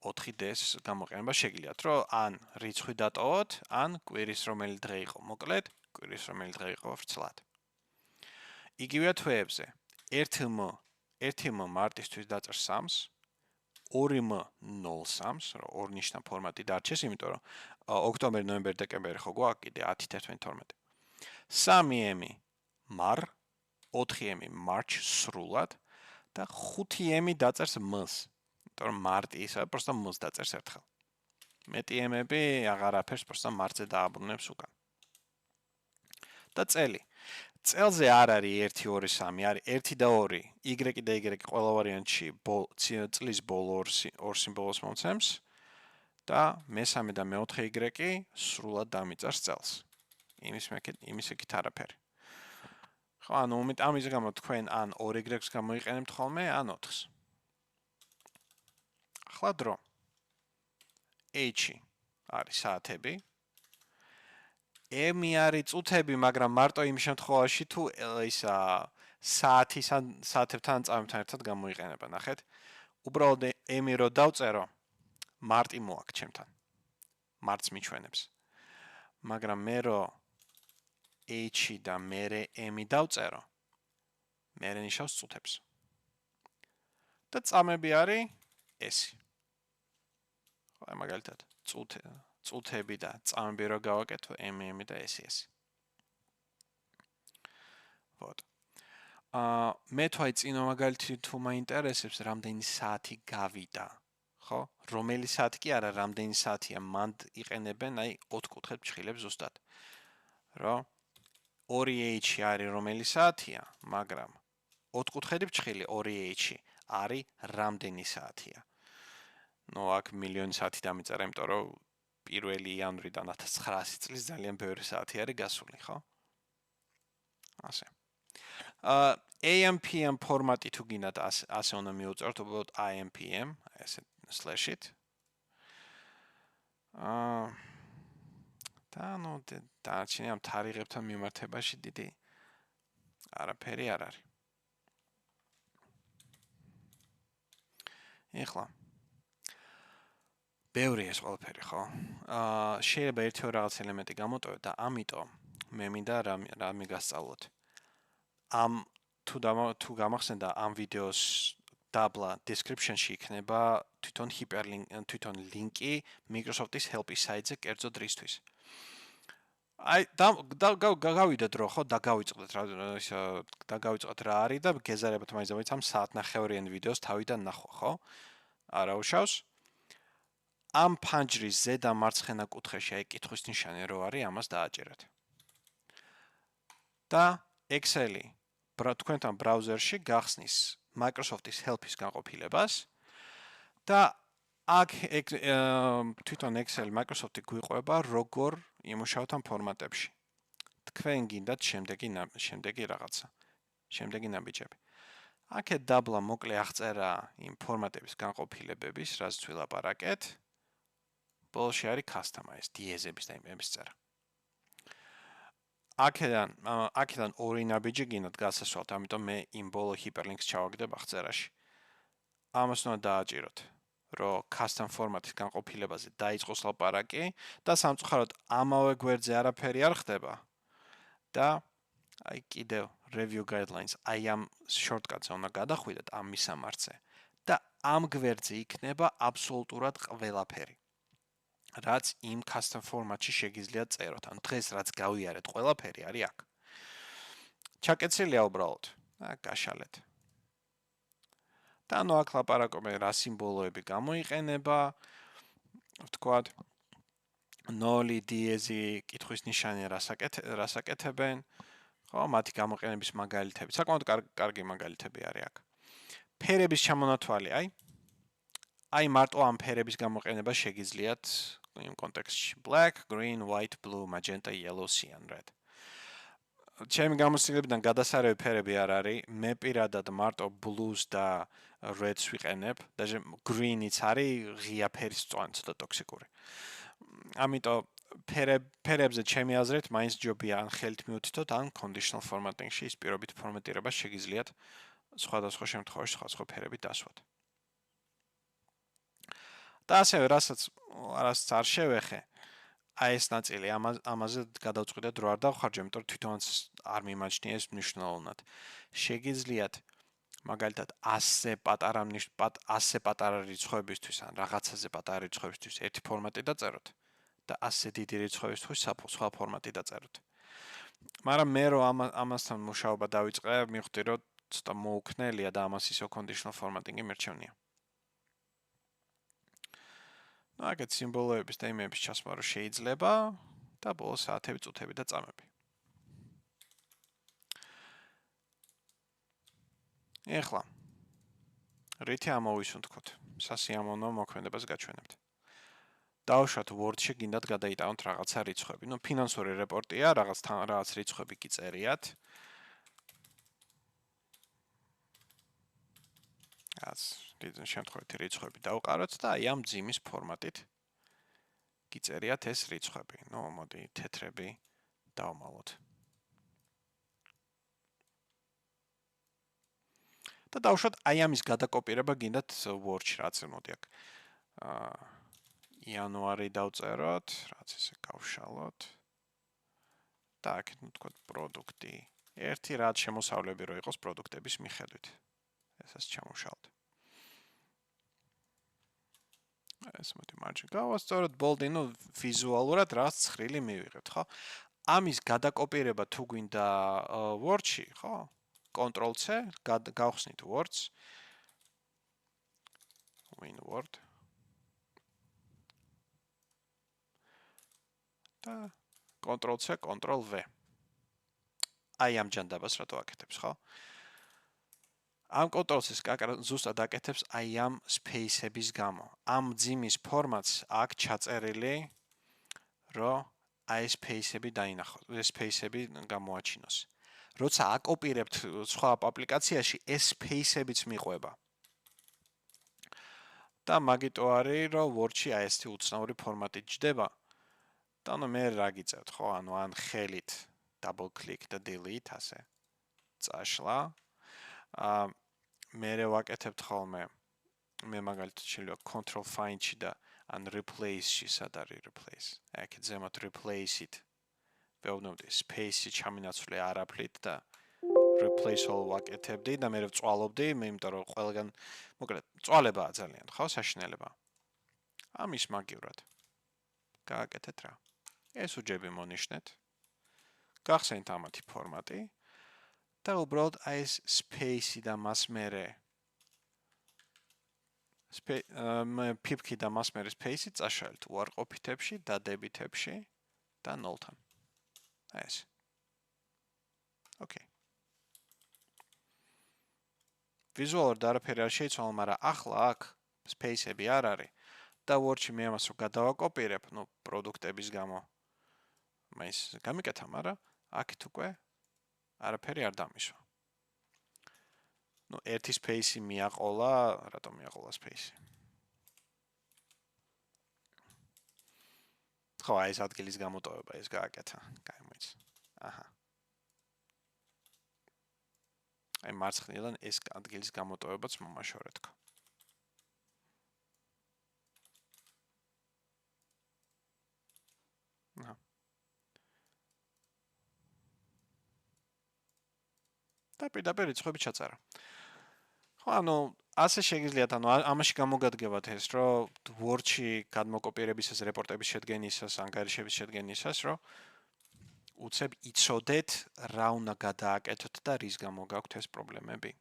4d-ს გამოყენება შეგიძლიათ, რომ ან რიცხვი დატოვოთ, ან კვირის რომელი დღე იყო მოკლედ, კვირის რომელი დღე იყო ვრცლად. იგივეა თვეებზე. 1m მარტისთვის დაწერს 3-ს, 2m 0-3-ს, რომ ორნიშნა ფორმატი დარჩეს, იმიტომ რომ ოქტომბერი, ნოემბერი, დეკემბერი ხო გვაქვს კიდე 10, 11, 12. 3m mar, 4m march სრულად და 5m დაწერს m-ს. იმიტომ რომ მარტი ისა, просто m-ს დაწერს ერთხელ. მეტი m-ები აღარაფერს просто მარტზე დააბრუნებს უკან. და წელი. წელზე არ არის 1 2 3, არის 1 და 2, y და y ყველა ვარიანტში წლის ბოლო ორ სიმბოლოს მომცემს და მესამე და მეოთხე y სრულად დამიწარს წელს. იმის იქით არაფერი. ხო, ანუ ამის გამო თქვენ ან 2y-ს გამოიყენებთ ხოლმე, ან 4-ს. ახლა დრო. h არის საათები. m არის წუთები, მაგრამ მარტო იმ შემთხვევაში თუ ისა საათებთან წამებთან ერთად გამოიყენება, ნახეთ. უბრალოდ m-ი რო დავწერო, მარტი მოაქვს ჩემთან. მარტს მიჩვენებს. მაგრამ მე რო h და მე m-ი დავწერო, მე ნიშნავს წუთებს. და წამები არის s. ხო, მაგალითად, წუთები და წამები რო გავაკეთო, m და s. Вот. მე თვაი წინო მაგალითი თუ მაინტერესებს, რამდენი საათი გავიდა, ხო? რომელი საათი კი არა, რამდენი საათია, მანდ იყენებენ, აი 4 კუთხედ ფშხილებს ზუსტად. რომ 2h არის რომელი საათია, მაგრამ 4 კუთხედი ფშხილი 2h არის რამდენი საათია. ნუ აქ მილიონი საათი დამიწერა, იმიტომ რომ 1 იანვრიდან 1900 წლის ძალიან ბევრი საათი არის გასული, ხო? ასე. AM/PM ფორმატი თუ გინდათ ასე უნდა მიუწეროთ, უბრალოდ IM/PM, ესე slash-ით. და ნუ დარჩენილი ამ თარიღებთან მიმართებაში დიდი არაფერი არ არის. ეხლა ბევრი ეს ყველაფერი, ხო? შეიძლება ერთი რაღაც ელემენტი გამოტოვოთ და ამიტომ მე მინდა რამე გასწავლოთ. ამ თუ გამახსენდა ამ ვიდეოს დაბლა description-ში იქნება თვითონ hyperlink, თვითონ ლინკი Microsoft-ის help-ის საიტზე კერძო დრისთვის. აი გავიდეთ დრო, ხო, დაგავიწყდეთ რა არის და გეზარებათ მაინც ამ საათნახევრიან ვიდეოს თავიდან ნახვა, ხო? არა უშავს. ამ ფანჯრის ზედა მარცხენა კუთხეში აი კითხვის ნიშანი რო არის, ამას დააჭერეთ. და Excel-ი თქვენთან ბრაუზერში გახსნის Microsoft-ის help-ის განყოფილებას და აქ თვითონ Excel Microsoft-ი გვიყვება როგორ იმუშავოთ ამ ფორმატებში. თქვენ გინდათ შემდეგი რაღაცა. შემდეგი ნაბიჯები. აქეთ დაბლა მოკლე აღწერა იმ ფორმატების განყოფილებების, რაც ვილაპარაკეთ. ბოლოში არის customize, დიეზების და იმების წერა. აქედან ორი ნაბიჯი გინდათ გასასვლელთ, ამიტომ მე იმ ბოლო hyperlinks ჩავაგდებ აღწერაში. ამას უნდა დააჭიროთ, რომ custom ფორმატის განყოფილებაზე დაიწყოს ლაპარაკი და სამწუხაროდ ამავე გვერდზე არაფერი არ ხდება და აი კიდევ review guidelines აი ამ shortcut-ზე უნდა გადახვიდეთ ამ მისამართზე და ამ გვერდზე იქნება აბსოლუტურად ყველაფერი. რაც იმ custom ფორმატში შეგიძლიათ წეროთ. ან დღეს რაც გავიარეთ, ყველაფერი არის აქ. ჩაკეცილია უბრალოდ. გაშალეთ. და ნუ აქ ლაპარაკობენ რა სიმბოლოები გამოიყენება. ვთქვათ 0 დიეზი კითხვის ნიშანი რასაკეთებენ. ხო, მათი გამოყენების მაგალითები. საკმაოდ კარგი მაგალითები არის აქ. ფერების ჩამონათვალი, აი მარტო ამ ფერების გამოყენება შეგიძლიათ იმ კონტექსტში black, green, white, blue, magenta, yellow, cyan, red. ჩემი გამოცდილებიდან გადასარევი ფერები არ არის. მე პირადად მარტო blues და reds ვიყენებ. даже green-იც არის ღია ფერის წვანი, ცოტა ტოქსიკური. ამიტომ ფერებზე ჩემი აზრით მაინც ჯობია ან ხელით მიუთითოთ, ან conditional formatting-ში ის პირობით ფორმატირებას შეგიძლიათ სხვადასხვა შემთხვევაში სხვა ფერები დასვათ. და ასევე რასაც არ შევეხე, აი ეს ნაწილი ამაზე გადავწყვიტეთ რომ არ დავხარჯო, იმიტომ რომ თვითონაც არ მიმაჩნია ეს მნიშვნელოვნად. შეგიძლიათ მაგალითად 100 პატარა რიცხვებისთვის ან რაღაცაზე პატარა რიცხვებისთვის ერთი ფორმატი დაწეროთ და 100 დიდი რიცხვებისთვის სხვა ფორმატი დაწეროთ. მაგრამ მე რომ ამასთან მუშაობა დავიწყე, მივხვდი რომ ცოტა მოუქნელია და ამას ისო conditional formatting-ი მერჩევნია. აქეთ სიმბოლოების და იმების ჩასმა რო შეიძლება და ბოლო საათები, წუთები და წამები. ეხლა რითი ამოვისუნთქოთ? სასიამოვნო მოქმედებას გაჩვენებთ. დავუშვათ Word-ში გინდათ გადაიტანოთ რაღაცა რიცხვები. ნუ ფინანსური რეპორტია, რაღაც რიცხვები კი წერიათ. დიდ შემთხვევით რიცხვები დავყაროთ და აი ამ ძიმის ფორმატით გიწერიათ ეს რიცხვები. ნუ მოდი თეთრები დავმალოთ. და დავუშვათ აი ამის გადაკოპირება გინდათ Word-ში, რაც მოდი აქ. იანვარი დავწეროთ, რაც ესე გავშალოთ. და აქეთ ნუ თქვათ პროდუქტი. ერთი რაც შემოსავლები რო იყოს პროდუქტების მიხედვით. ესაც ჩამოვშალოთ. ეს მოდი მარჯვნივ გავასწოროთ boldi, ნუ ვიზუალურად რაც ცხრილი მივიღებთ, ხო? ამის გადაკოპირება თუ გვინდა Word-ში, ხო? Ctrl-C, გავხსნით Words. Win Word. და Ctrl-C, Ctrl-V. აი ამ ჯანდაბას რატო აკეთებს, ხო? ამ Ctrl-C-ს ზუსტად აკეთებს აი ამ space-ების გამო. ამ ძიმის ფორმატს აქ ჩაწერილი, რომ აი space-ები დაინახოთ, space-ები გამოაჩინოს. როცა აკოპირებთ სხვა აპლიკაციაში, ეს space-ებიც მიყვება. და მაგიტო არის, რომ Word-ში აი ესეთი უცნაური ფორმატი ჯდება. და ნუ მე რა გიწევთ, ხო? ანუ ან ხელით double click და delete ასე. წაშლა. მე ვაკეთებთ ხოლმე მე მაგალითად შეიძლება control find-ში და ან replace-ში სად არის replace. აქეთ ზემოთ replace-ით ვეუბნებდი space-ი ჩამინაცვლე არაფრით და replace all ვაკეთებდი და მე ვწვალობდი, იმიტომ რომ ყველგან მოკლედ წვალებაა ძალიან, ხო, საშინელება. ამის მაგივრად. გააკეთეთ რა. ეს უჯები მონიშნეთ. გახსენთ ამათი ფორმატი და უბრალოდ აი ეს space-ი და მას მერე pip-კი და მას მერე space-ი წაშალეთ უარყოფითებში, დადებითებში და 0-თან. აი ეს. ოკეი. ვიზუალურად არაფერი არ შეიცვალა, მაგრამ ახლა აქ space-ები არ არის და Word-ში მე ამას რო გადავაკოპირებ, ну, პროდუქტების გამო მაინც გამიკეთა, მაგრამ აქეთ უკვე არაფერი არ დამისვა. ну, ერთი space-ი მიაყოლა, რატომ მიაყოლა space-ი? ხო, აი ეს ადგილის გამოტოვება ეს გააკეთა. გაიმოიც. აჰა. აი მარცხნიდან ეს ადგილის გამოტოვებაც მომაშორე თქო. აჰა. და პირდაპირ რიცხვები ჩაწერა. ხო, ანუ ასე შეგიძლიათ, ანუ ამაში გამოგადგებათ ეს, რომ Word-ში გადმოკოპირებისას, რეპორტების შედგენისას, ანგარიშების შედგენისას, რომ უცებ იცოდეთ რა უნდა გადააკეთოთ და რის გამო გაქვთ ეს პრობლემები.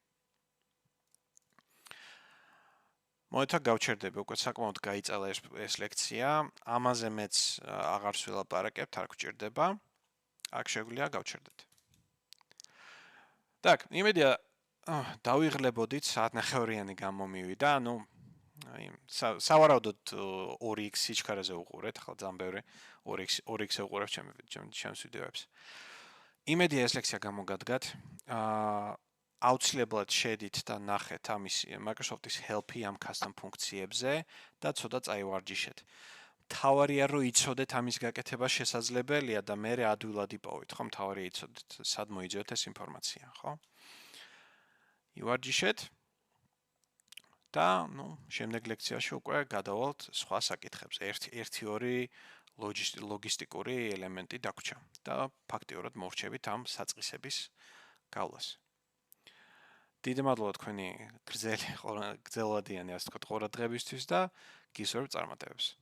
მოეთა გავჩერდები, უკვე საკმაოდ გაიწელა ეს ლექცია, ამაზე მეც აღარ ვილაპარაკებთ, არ გვჭირდება. აქ შეგვიძლია გავჩერდეთ. Так, იმედია დავიღლებოდით საათნახევრიანი გამომივიდა, ანუ აი სავარაუდოდ 2x სიჩქარეზე უყურეთ, ახლა ძალიან ბევრი 2x უყურებს ჩემს ვიდეოებს. იმედია ეს ლექცია გამოგადგათ. აუცილებლად შედით და ნახეთ ამის Microsoft-ის help-ი ამ custom ფუნქციებზე და ცოტა წაივარჯიშეთ. თავარია რომ იცოდეთ ამის გაკეთება შესაძლებელია და მე ადვილად იპოვეთ, ხო? თავარია იცოდეთ სად მოიძიოთ ეს ინფორმაცია, ხო? ივარჯიშეთ და, ну, შემდეგ ლექციაში უკვე გადავალთ სხვა საკითხებს. 1-2 ლოგისტიკური ელემენტი დაგვრჩა და ფაქტიურად მოვრჩებით ამ საწყისების გავლას. დიდი მადლობა თქვენი გრძელვადიანი, ასე ვთქვათ, ყურადღებისთვის და გისურვებთ წარმატებებს.